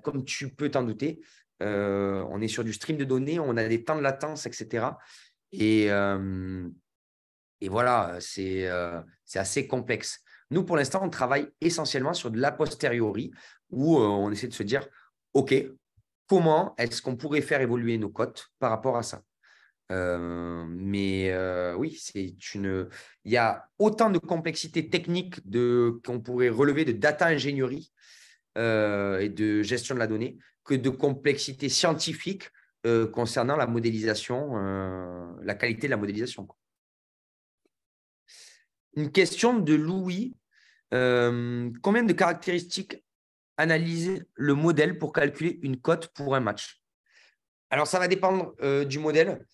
comme tu peux t'en douter, on est sur du stream de données, on a des temps de latence, etc. Et voilà, c'est assez complexe. Nous, pour l'instant, on travaille essentiellement sur de l'a posteriori, où on essaie de se dire, OK, comment est-ce qu'on pourrait faire évoluer nos cotes par rapport à ça? Oui, il y a autant de complexité technique qu'on pourrait relever de data ingénierie et de gestion de la donnée que de complexité scientifique concernant la modélisation, la qualité de la modélisation. Une question de Louis. Combien de caractéristiques analyse le modèle pour calculer une cote pour un match? Alors, ça va dépendre du modèle.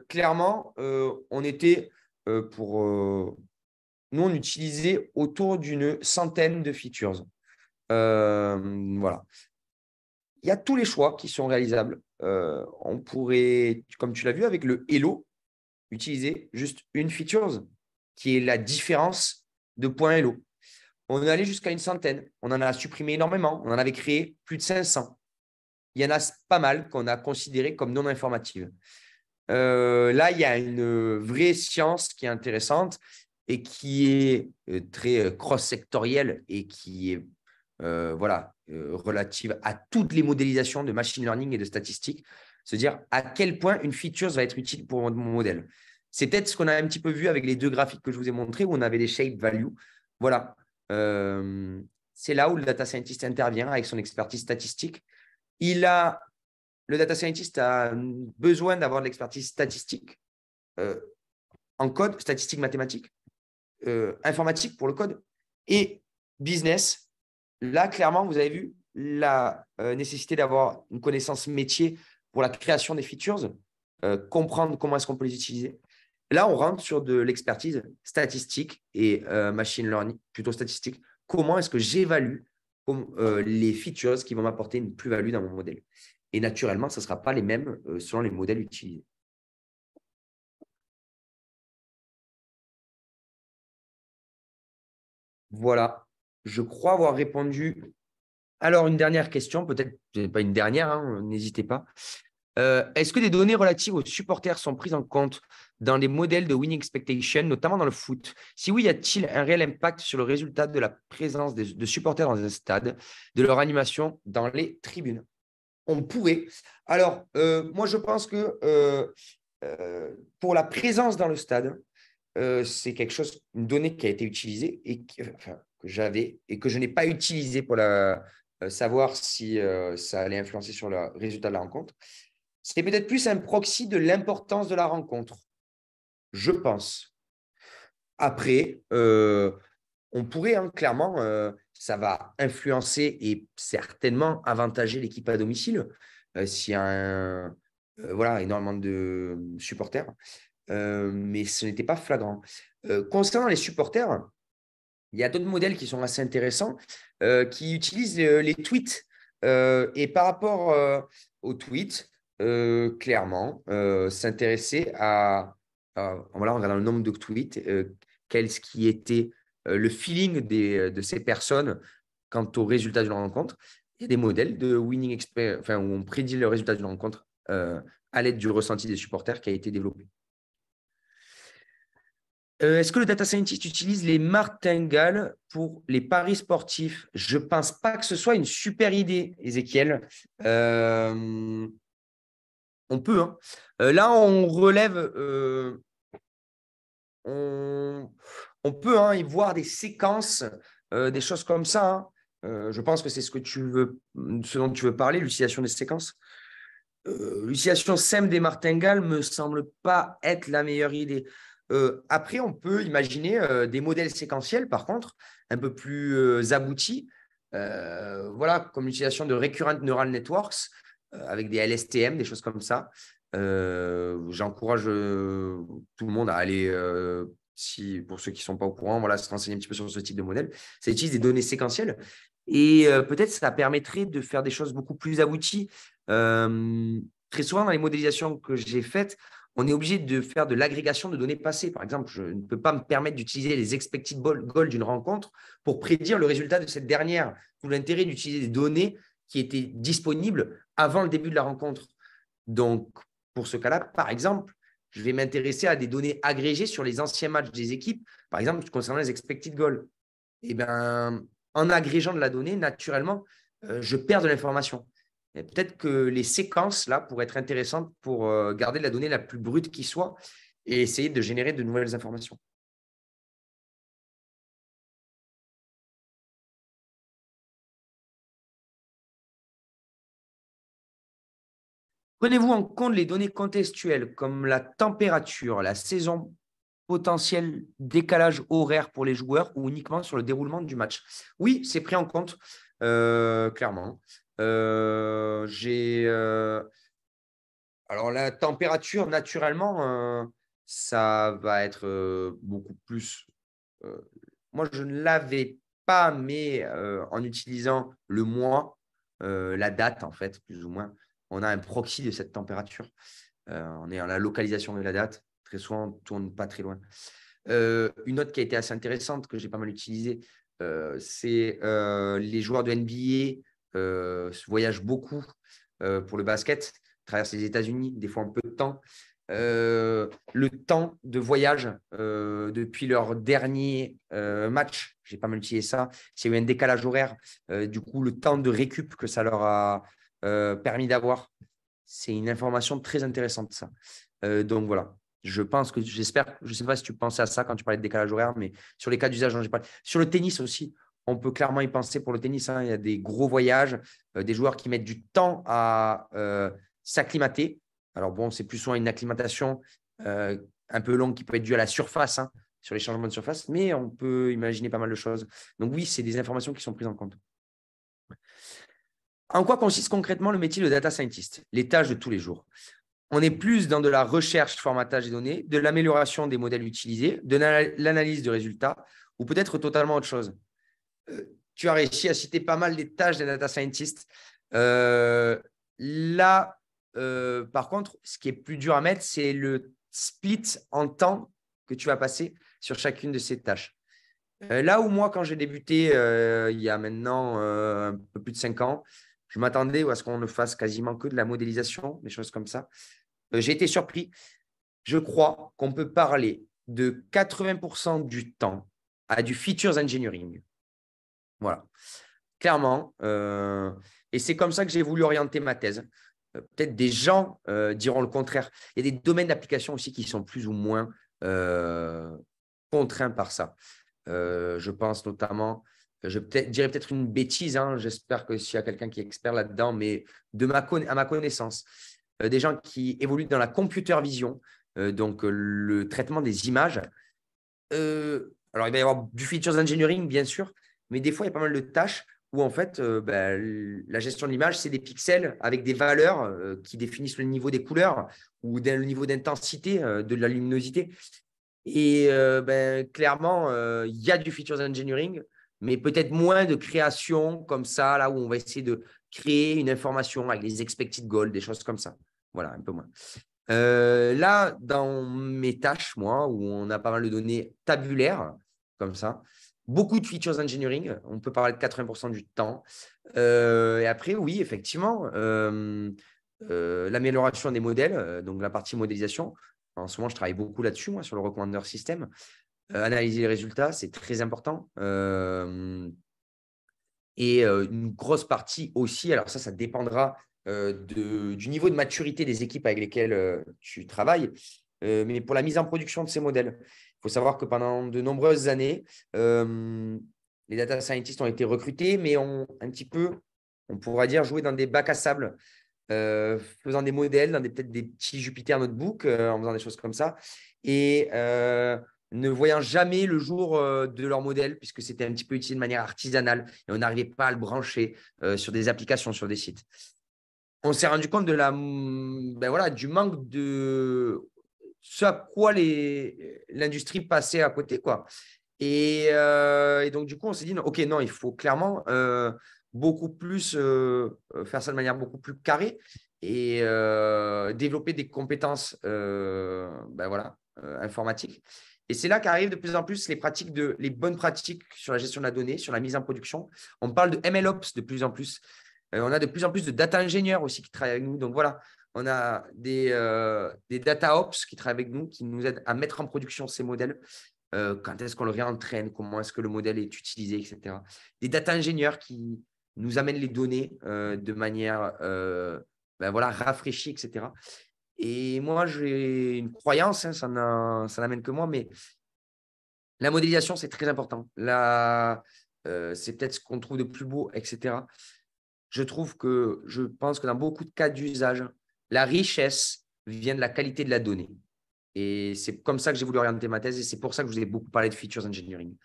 Clairement, on était nous, on utilisait autour d'une centaine de features. Voilà. Il y a tous les choix qui sont réalisables. On pourrait, comme tu l'as vu avec le Hello, utiliser juste une feature qui est la différence de points Hello. On est allé jusqu'à une centaine. On en a supprimé énormément. On en avait créé plus de 500. Il y en a pas mal qu'on a considéré comme non informatives. Là, il y a une vraie science qui est intéressante et qui est très cross-sectorielle et qui est relative à toutes les modélisations de machine learning et de statistiques. Se dire à quel point une feature va être utile pour mon modèle. C'est peut-être ce qu'on a un petit peu vu avec les deux graphiques que je vous ai montrés où on avait des shape value. Voilà. C'est là où le data scientist intervient avec son expertise statistique. Le data scientist a besoin d'avoir de l'expertise statistique en code, statistique mathématique, informatique pour le code et business. Là, clairement, vous avez vu la nécessité d'avoir une connaissance métier pour la création des features, comprendre comment est-ce qu'on peut les utiliser. Là, on rentre sur de l'expertise statistique et machine learning, plutôt statistique. Comment est-ce que j'évalue les features qui vont m'apporter une plus-value dans mon modèle? Et naturellement, ce ne sera pas les mêmes selon les modèles utilisés. Voilà. Je crois avoir répondu. Alors, une dernière question, peut-être pas une dernière, hein, n'hésitez pas. Est-ce que des données relatives aux supporters sont prises en compte dans les modèles de winning expectation, notamment dans le foot? Si oui, y a-t-il un réel impact sur le résultat de la présence de supporters dans un stade, de leur animation dans les tribunes? On pourrait. Alors, moi, je pense que pour la présence dans le stade, c'est quelque chose, une donnée qui a été utilisée et que j'avais et que je n'ai pas utilisée pour savoir si ça allait influencer sur le résultat de la rencontre. C'est peut-être plus un proxy de l'importance de la rencontre, je pense. Après, on pourrait, hein, clairement, ça va influencer et certainement avantager l'équipe à domicile s'il y a énormément de supporters. Mais ce n'était pas flagrant. Concernant les supporters, il y a d'autres modèles qui sont assez intéressants qui utilisent les tweets. Et par rapport aux tweets, clairement, s'intéresser voilà, en regardant le nombre de tweets, quel ce qui était le feeling de ces personnes quant au résultat d'une rencontre. Il y a des modèles de où on prédit le résultat d'une rencontre à l'aide du ressenti des supporters qui a été développé. Est-ce que le data scientist utilise les martingales pour les paris sportifs? Je ne pense pas que ce soit une super idée, Ézéchiel. On peut. Hein. Là, on relève. On peut y voir des séquences, des choses comme ça. Hein. Je pense que c'est ce dont tu veux parler, l'utilisation des séquences. L'utilisation simple des martingales ne me semble pas être la meilleure idée. Après, on peut imaginer des modèles séquentiels, par contre, un peu plus aboutis, voilà, comme l'utilisation de Recurrent Neural Networks avec des LSTM, des choses comme ça. J'encourage tout le monde à aller, pour ceux qui ne sont pas au courant, voilà, se renseigner un petit peu sur ce type de modèle. Ça utilise des données séquentielles et peut-être ça permettrait de faire des choses beaucoup plus abouties. Très souvent, dans les modélisations que j'ai faites, on est obligé de faire de l'agrégation de données passées. Par exemple, je ne peux pas me permettre d'utiliser les expected goals d'une rencontre pour prédire le résultat de cette dernière. Tout l'intérêt d'utiliser des données qui étaient disponibles avant le début de la rencontre. Donc, pour ce cas-là, par exemple, je vais m'intéresser à des données agrégées sur les anciens matchs des équipes, par exemple, concernant les expected goals. Eh bien, en agrégeant de la donnée, naturellement, je perds de l'information. Peut-être que les séquences, là, pourraient être intéressantes pour garder la donnée la plus brute qui soit et essayer de générer de nouvelles informations. Prenez-vous en compte les données contextuelles comme la température, la saison potentiel décalage horaire pour les joueurs ou uniquement sur le déroulement du match? Oui, c'est pris en compte, clairement. Alors, la température, naturellement, ça va être beaucoup plus. euh, Moi, je ne l'avais pas, mais en utilisant le mois, la date, en fait, plus ou moins, on a un proxy de cette température. On est en la localisation de la date. Très souvent, on ne tourne pas très loin. Une autre qui a été assez intéressante, que j'ai pas mal utilisée, c'est les joueurs de NBA voyagent beaucoup pour le basket, traversent les États-Unis, des fois en peu de temps. Le temps de voyage depuis leur dernier match, j'ai pas mal utilisé ça. S'il y a eu un décalage horaire, du coup, le temps de récup que ça leur a permis d'avoir, c'est une information très intéressante, ça. Donc voilà. J'espère, je ne sais pas si tu pensais à ça quand tu parlais de décalage horaire, mais sur les cas d'usage dont j'ai parlé. Sur le tennis aussi, on peut clairement y penser pour le tennis. Il y a des gros voyages, des joueurs qui mettent du temps à s'acclimater. Alors bon, c'est plus souvent une acclimatation un peu longue qui peut être due à la surface, sur les changements de surface, mais on peut imaginer pas mal de choses. Donc oui, c'est des informations qui sont prises en compte. En quoi consiste concrètement le métier de data scientist? Les tâches de tous les jours. On est plus dans de la recherche, formatage des données, de l'amélioration des modèles utilisés, de l'analyse de résultats, ou peut-être totalement autre chose. Tu as réussi à citer pas mal des tâches des data scientists. Là, par contre, ce qui est plus dur à mettre, c'est le split en temps que tu vas passer sur chacune de ces tâches. Là où moi, quand j'ai débuté il y a maintenant un peu plus de 5 ans, je m'attendais à ce qu'on ne fasse quasiment que de la modélisation, des choses comme ça. J'ai été surpris. Je crois qu'on peut parler de 80% du temps à du features engineering. Voilà, clairement. Et c'est comme ça que j'ai voulu orienter ma thèse. Peut-être des gens diront le contraire. Il y a des domaines d'application aussi qui sont plus ou moins contraints par ça. Je pense notamment, dirais peut-être une bêtise, j'espère que s'il y a quelqu'un qui est expert là-dedans, mais à ma connaissance, des gens qui évoluent dans la computer vision, donc le traitement des images. Alors, il va y avoir du features engineering, bien sûr, mais des fois, il y a pas mal de tâches où, en fait, la gestion de l'image, c'est des pixels avec des valeurs qui définissent le niveau des couleurs ou le niveau d'intensité de la luminosité. Et clairement, il y a du features engineering, mais peut-être moins de création comme ça, là où on va essayer de créer une information avec les expected goals, des choses comme ça. Voilà, un peu moins. Là, dans mes tâches, moi, où on a pas mal de données tabulaires, comme ça, beaucoup de features engineering, on peut parler de 80% du temps. Et après, oui, effectivement, l'amélioration des modèles, donc la partie modélisation. En ce moment, je travaille beaucoup là-dessus, moi, sur le recommender system. Analyser les résultats, c'est très important. Et une grosse partie aussi, alors ça dépendra du niveau de maturité des équipes avec lesquelles tu travailles, mais pour la mise en production de ces modèles. Il faut savoir que pendant de nombreuses années, les data scientists ont été recrutés, mais ont un petit peu, on pourra dire, joué dans des bacs à sable, faisant des modèles, dans peut-être des petits Jupyter Notebook, en faisant des choses comme ça. Et ne voyant jamais le jour de leur modèle, puisque c'était un petit peu utilisé de manière artisanale et on n'arrivait pas à le brancher sur des applications, sur des sites. On s'est rendu compte de du manque de ce à quoi l'industrie passait à côté, quoi. Et donc, du coup, on s'est dit, OK, non, il faut clairement beaucoup plus faire ça de manière beaucoup plus carrée et développer des compétences informatiques. Et c'est là qu'arrivent de plus en plus les bonnes pratiques sur la gestion de la donnée, sur la mise en production. On parle de MLOps de plus en plus. On a de plus en plus de data ingénieurs aussi qui travaillent avec nous. Donc voilà, on a des data ops qui travaillent avec nous, qui nous aident à mettre en production ces modèles. Quand est-ce qu'on le réentraîne, comment est-ce que le modèle est utilisé, etc. Des data ingénieurs qui nous amènent les données de manière rafraîchie, etc. Et moi, j'ai une croyance, ça n'amène que moi, mais la modélisation, c'est très important. C'est peut-être ce qu'on trouve de plus beau, etc. Je pense que dans beaucoup de cas d'usage, la richesse vient de la qualité de la donnée. Et c'est comme ça que j'ai voulu orienter ma thèse et c'est pour ça que je vous ai beaucoup parlé de features engineering.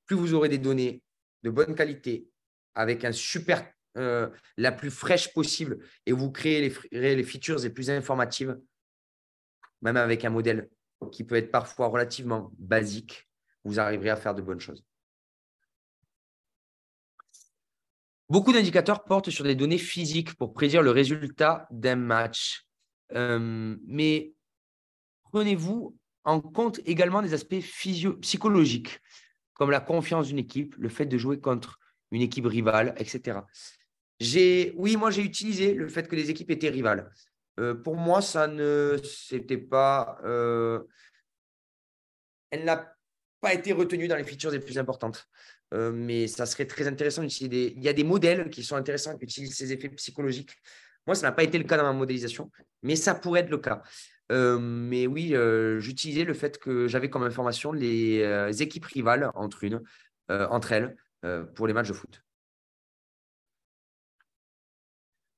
Plus vous aurez des données de bonne qualité avec un super, la plus fraîche possible et vous créez les features les plus informatives, même avec un modèle qui peut être parfois relativement basique, vous arriverez à faire de bonnes choses. Beaucoup d'indicateurs portent sur des données physiques pour prédire le résultat d'un match. Mais prenez-vous en compte également des aspects psychologiques, comme la confiance d'une équipe, le fait de jouer contre une équipe rivale, etc. Oui, moi, j'ai utilisé le fait que les équipes étaient rivales. Pour moi, ça ne c'était pas… elle n'a pas été retenue dans les features les plus importantes. Mais ça serait très intéressant d'utiliser il y a des modèles qui sont intéressants qui utilisent ces effets psychologiques. Moi, ça n'a pas été le cas dans ma modélisation, mais ça pourrait être le cas. Mais oui, j'utilisais le fait que j'avais comme information les équipes rivales entre elles pour les matchs de foot.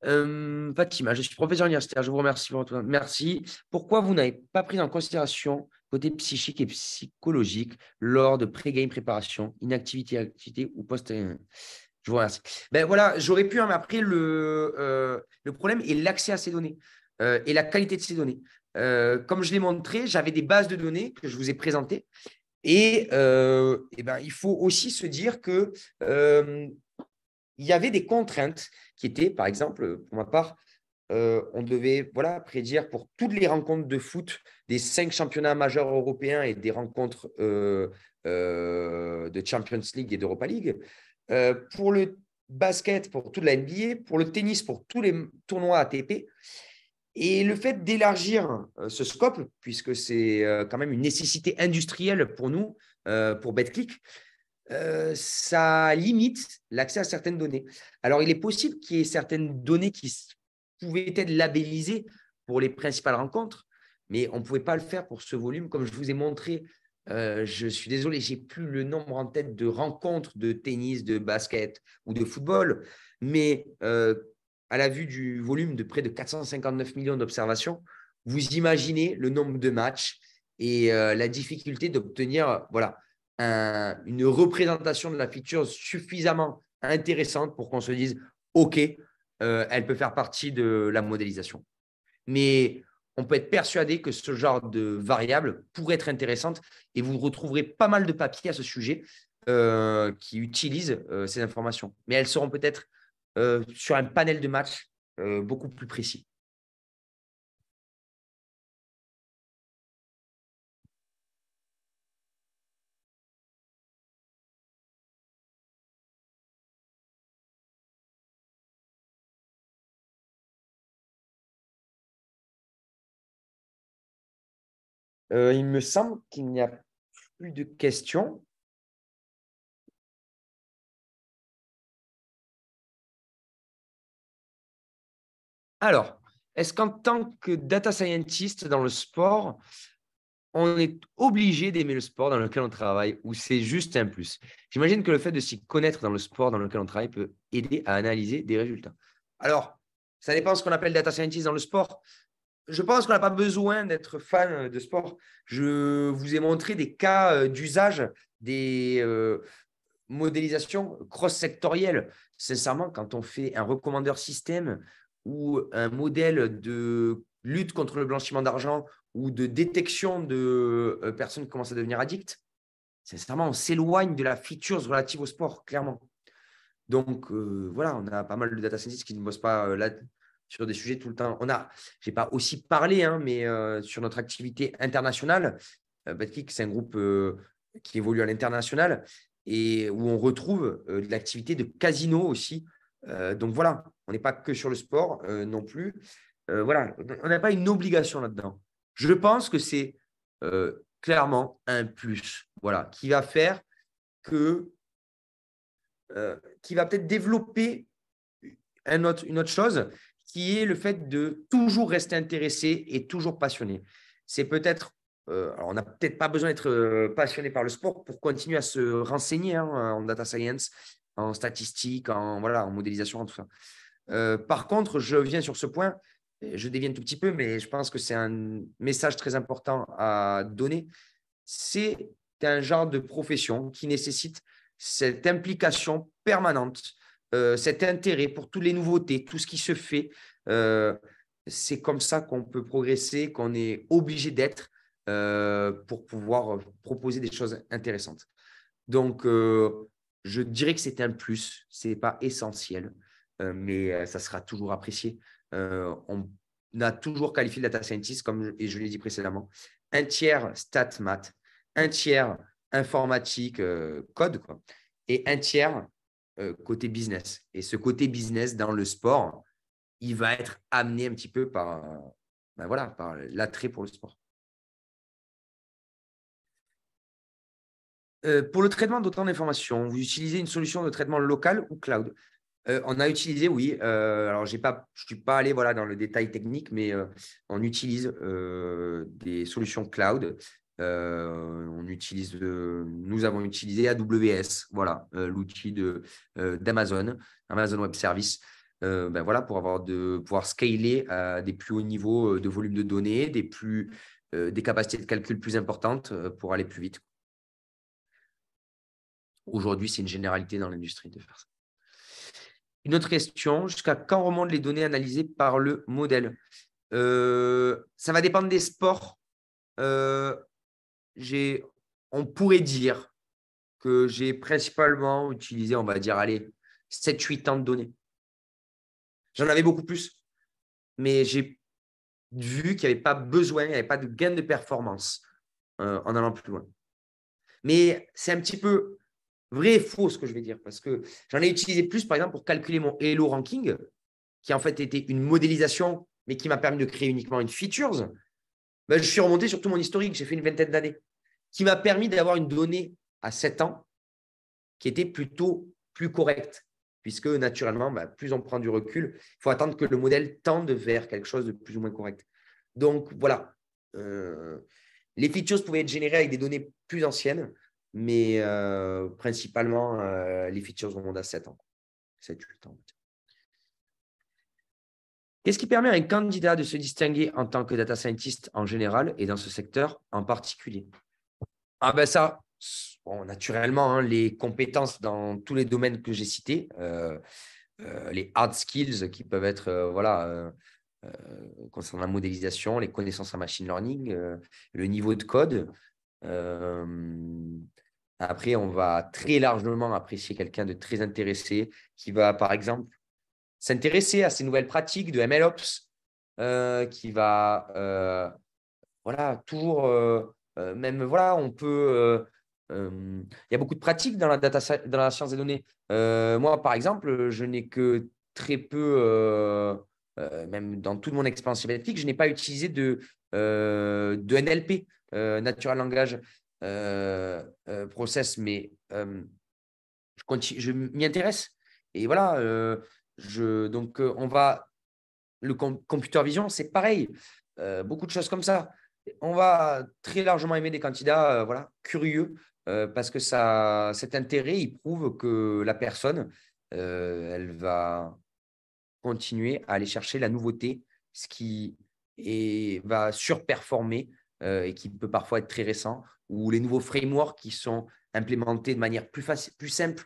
Fatima, je suis professeur universitaire, je vous remercie pour votre… Merci. Pourquoi vous n'avez pas pris en considération côté psychique et psychologique lors de pré-game préparation, inactivité, activité ou post… Je vous remercie. Ben voilà, j'aurais pu, mais après, le problème est l'accès à ces données et la qualité de ces données. Comme je l'ai montré, j'avais des bases de données que je vous ai présentées. Et ben, il faut aussi se dire que il y avait des contraintes qui étaient, par exemple, pour ma part, on devait prédire pour toutes les rencontres de foot des 5 championnats majeurs européens et des rencontres de Champions League et d'Europa League. Pour le basket, pour toute la NBA, pour le tennis, pour tous les tournois ATP. Et le fait d'élargir ce scope, puisque c'est quand même une nécessité industrielle pour nous, pour BetClick, ça limite l'accès à certaines données. Alors, il est possible qu'il y ait certaines données qui pouvaient être labellisées pour les principales rencontres, mais on ne pouvait pas le faire pour ce volume. Comme je vous ai montré, je suis désolé, je n'ai plus le nombre en tête de rencontres de tennis, de basket ou de football, mais à la vue du volume de près de 459 millions d'observations, vous imaginez le nombre de matchs et la difficulté d'obtenir une représentation de la feature suffisamment intéressante pour qu'on se dise « OK, elle peut faire partie de la modélisation ». Mais on peut être persuadé que ce genre de variable pourrait être intéressante et vous retrouverez pas mal de papiers à ce sujet qui utilisent ces informations. Mais elles seront peut-être sur un panel de matchs beaucoup plus précis. Il me semble qu'il n'y a plus de questions. Alors, est-ce qu'en tant que data scientist dans le sport, on est obligé d'aimer le sport dans lequel on travaille ou c'est juste un plus? J'imagine que le fait de s'y connaître dans le sport dans lequel on travaille peut aider à analyser des résultats. Alors, ça dépend de ce qu'on appelle data scientist dans le sport. Je pense qu'on n'a pas besoin d'être fan de sport. Je vous ai montré des cas d'usage des modélisations cross-sectorielles. Sincèrement, quand on fait un recommandeur système ou un modèle de lutte contre le blanchiment d'argent ou de détection de personnes qui commencent à devenir addictes, sincèrement, on s'éloigne de la feature relative au sport, clairement. Donc, voilà, on a pas mal de data scientists qui ne bossent pas là sur des sujets tout le temps. Je n'ai pas aussi parlé, hein, mais sur notre activité internationale, BetClick, c'est un groupe qui évolue à l'international et où on retrouve de l'activité de casino aussi. Donc, voilà, on n'est pas que sur le sport non plus. Voilà, on n'a pas une obligation là-dedans. Je pense que c'est clairement un plus, voilà, qui va faire que qui va peut-être développer une autre chose, qui est le fait de toujours rester intéressé et toujours passionné. C'est peut-être, alors on n'a peut-être pas besoin d'être passionné par le sport pour continuer à se renseigner en data science, en statistique, en modélisation, en tout ça. Par contre, je viens sur ce point, je dévie un tout petit peu, mais je pense que c'est un message très important à donner. C'est un genre de profession qui nécessite cette implication permanente, cet intérêt pour toutes les nouveautés, tout ce qui se fait. C'est comme ça qu'on peut progresser, qu'on est obligé d'être pour pouvoir proposer des choses intéressantes. Donc, je dirais que c'est un plus, ce n'est pas essentiel, mais ça sera toujours apprécié. On a toujours qualifié le data scientist, comme et je l'ai dit précédemment, un tiers stat math, un tiers informatique, code, quoi, et un tiers côté business. Et ce côté business dans le sport, il va être amené un petit peu par, ben voilà, par l'attrait pour le sport. Pour le traitement d'autant d'informations, vous utilisez une solution de traitement local ou cloud? On a utilisé, oui. Alors, je ne suis pas allé voilà, dans le détail technique, mais on utilise des solutions cloud. Nous avons utilisé AWS, voilà, l'outil d'Amazon, Amazon Web Service, ben voilà, pour pouvoir scaler à des plus hauts niveaux de volume de données, des capacités de calcul plus importantes pour aller plus vite. Aujourd'hui, c'est une généralité dans l'industrie de faire ça. Une autre question, jusqu'à quand remontent les données analysées par le modèle? Ça va dépendre des sports. On pourrait dire que j'ai principalement utilisé, on va dire, allez, 7-8 ans de données. J'en avais beaucoup plus, mais j'ai vu qu'il n'y avait pas besoin, il n'y avait pas de gain de performance en allant plus loin. Mais c'est un petit peu vrai et faux ce que je vais dire, parce que j'en ai utilisé plus, par exemple, pour calculer mon Elo ranking, qui en fait était une modélisation, mais qui m'a permis de créer uniquement une features. Ben, je suis remonté sur tout mon historique, j'ai fait une vingtaine d'années, qui m'a permis d'avoir une donnée à 7 ans qui était plutôt plus correcte, puisque naturellement, ben, plus on prend du recul, il faut attendre que le modèle tende vers quelque chose de plus ou moins correct. Donc voilà, les features pouvaient être générées avec des données plus anciennes, mais principalement, les features remontent à 7 ans, 7-8 ans. Qu'est-ce qui permet à un candidat de se distinguer en tant que data scientist en général et dans ce secteur en particulier? Ah ben ça, bon, naturellement, hein, les compétences dans tous les domaines que j'ai cités, les hard skills qui peuvent être voilà, concernant la modélisation, les connaissances en machine learning, le niveau de code. Après, on va très largement apprécier quelqu'un de très intéressé qui va, par exemple, s'intéresser à ces nouvelles pratiques de MLOps, qui va voilà, toujours, même, voilà, on peut. Il y a beaucoup de pratiques dans dans la science des données. Moi, par exemple, je n'ai que très peu, même dans toute mon expérience scientifique, je n'ai pas utilisé de NLP, Natural Language Process, mais je m'y intéresse. Et voilà, donc on va. Le computer vision, c'est pareil. Beaucoup de choses comme ça. On va très largement aimer des candidats voilà, curieux parce que cet intérêt, il prouve que la personne, elle va continuer à aller chercher la nouveauté, ce qui va surperformer et qui peut parfois être très récent, ou les nouveaux frameworks qui sont implémentés de manière plus facile, plus simple.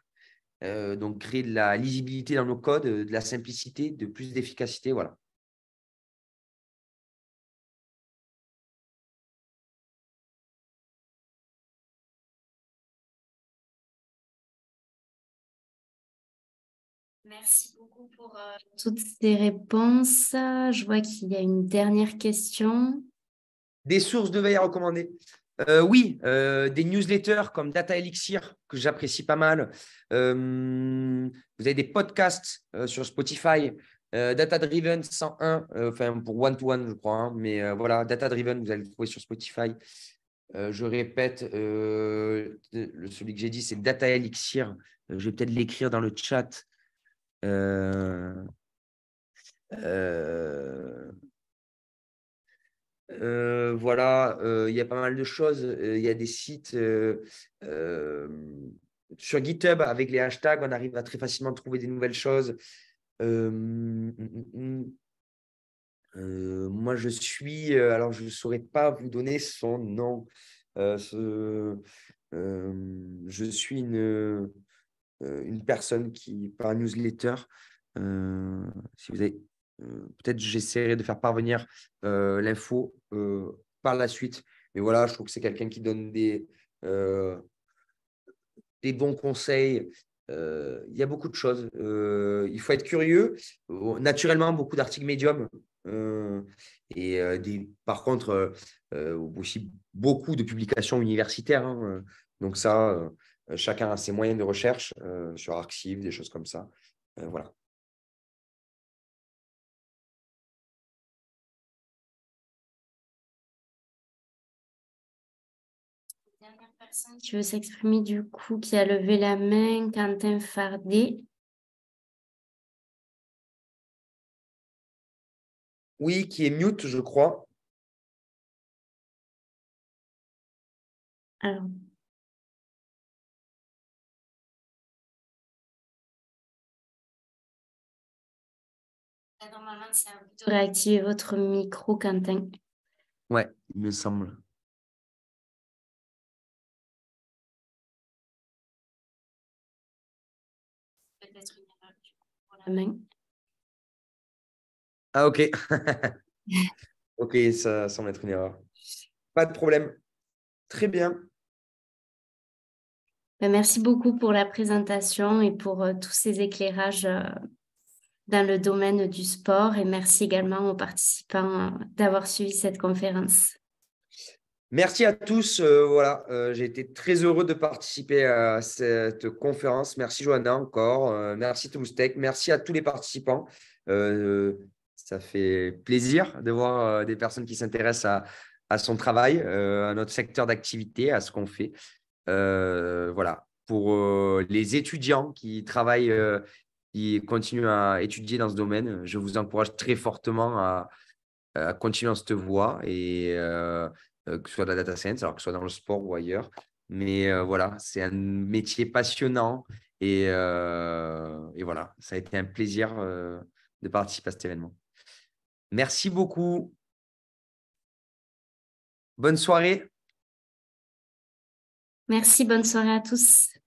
Donc, créer de la lisibilité dans nos codes, de la simplicité, de plus d'efficacité. Voilà. Merci beaucoup pour toutes ces réponses. Je vois qu'il y a une dernière question. Des sources de veille à recommander. Oui, des newsletters comme Data Elixir, que j'apprécie pas mal. Vous avez des podcasts sur Spotify. Data Driven 101, enfin pour one-to-one, je crois. Hein, mais voilà, Data Driven, vous allez le trouver sur Spotify. Je répète, celui que j'ai dit, c'est Data Elixir. Je vais peut-être l'écrire dans le chat. Voilà, il y a pas mal de choses. Il y a des sites sur GitHub avec les hashtags, on arrive à très facilement trouver des nouvelles choses. Moi, alors je ne saurais pas vous donner son nom. Je suis une personne qui, par newsletter, si vous avez, peut-être j'essaierai de faire parvenir l'info par la suite. Mais voilà, je trouve que c'est quelqu'un qui donne des bons conseils. Il y a beaucoup de choses. Il faut être curieux. Naturellement, beaucoup d'articles médiums. Par contre, aussi beaucoup de publications universitaires, hein. Donc ça, chacun a ses moyens de recherche sur Arxiv, des choses comme ça. Voilà. Dernière personne qui veut s'exprimer du coup, qui a levé la main, Quentin Fardet. Oui, qui est mute, je crois. Alors, normalement, c'est à vous de réactiver votre micro, Quentin. Ouais, il me semble. Peut-être une erreur pour la main. Ah, ok. Ok, ça semble être une erreur. Pas de problème. Très bien. Merci beaucoup pour la présentation et pour tous ces éclairages dans le domaine du sport. Et merci également aux participants d'avoir suivi cette conférence. Merci à tous. Voilà, j'ai été très heureux de participer à cette conférence. Merci Johanna encore. Merci Toulouse Tech. Merci à tous les participants. Euh, Ça fait plaisir de voir des personnes qui s'intéressent à son travail, à notre secteur d'activité, à ce qu'on fait. Voilà. Pour les étudiants qui travaillent, qui continuent à étudier dans ce domaine, je vous encourage très fortement à continuer dans cette voie que ce soit de la data science, alors que ce soit dans le sport ou ailleurs. Mais voilà, c'est un métier passionnant et voilà, ça a été un plaisir de participer à cet événement. Merci beaucoup. Bonne soirée. Merci, bonne soirée à tous.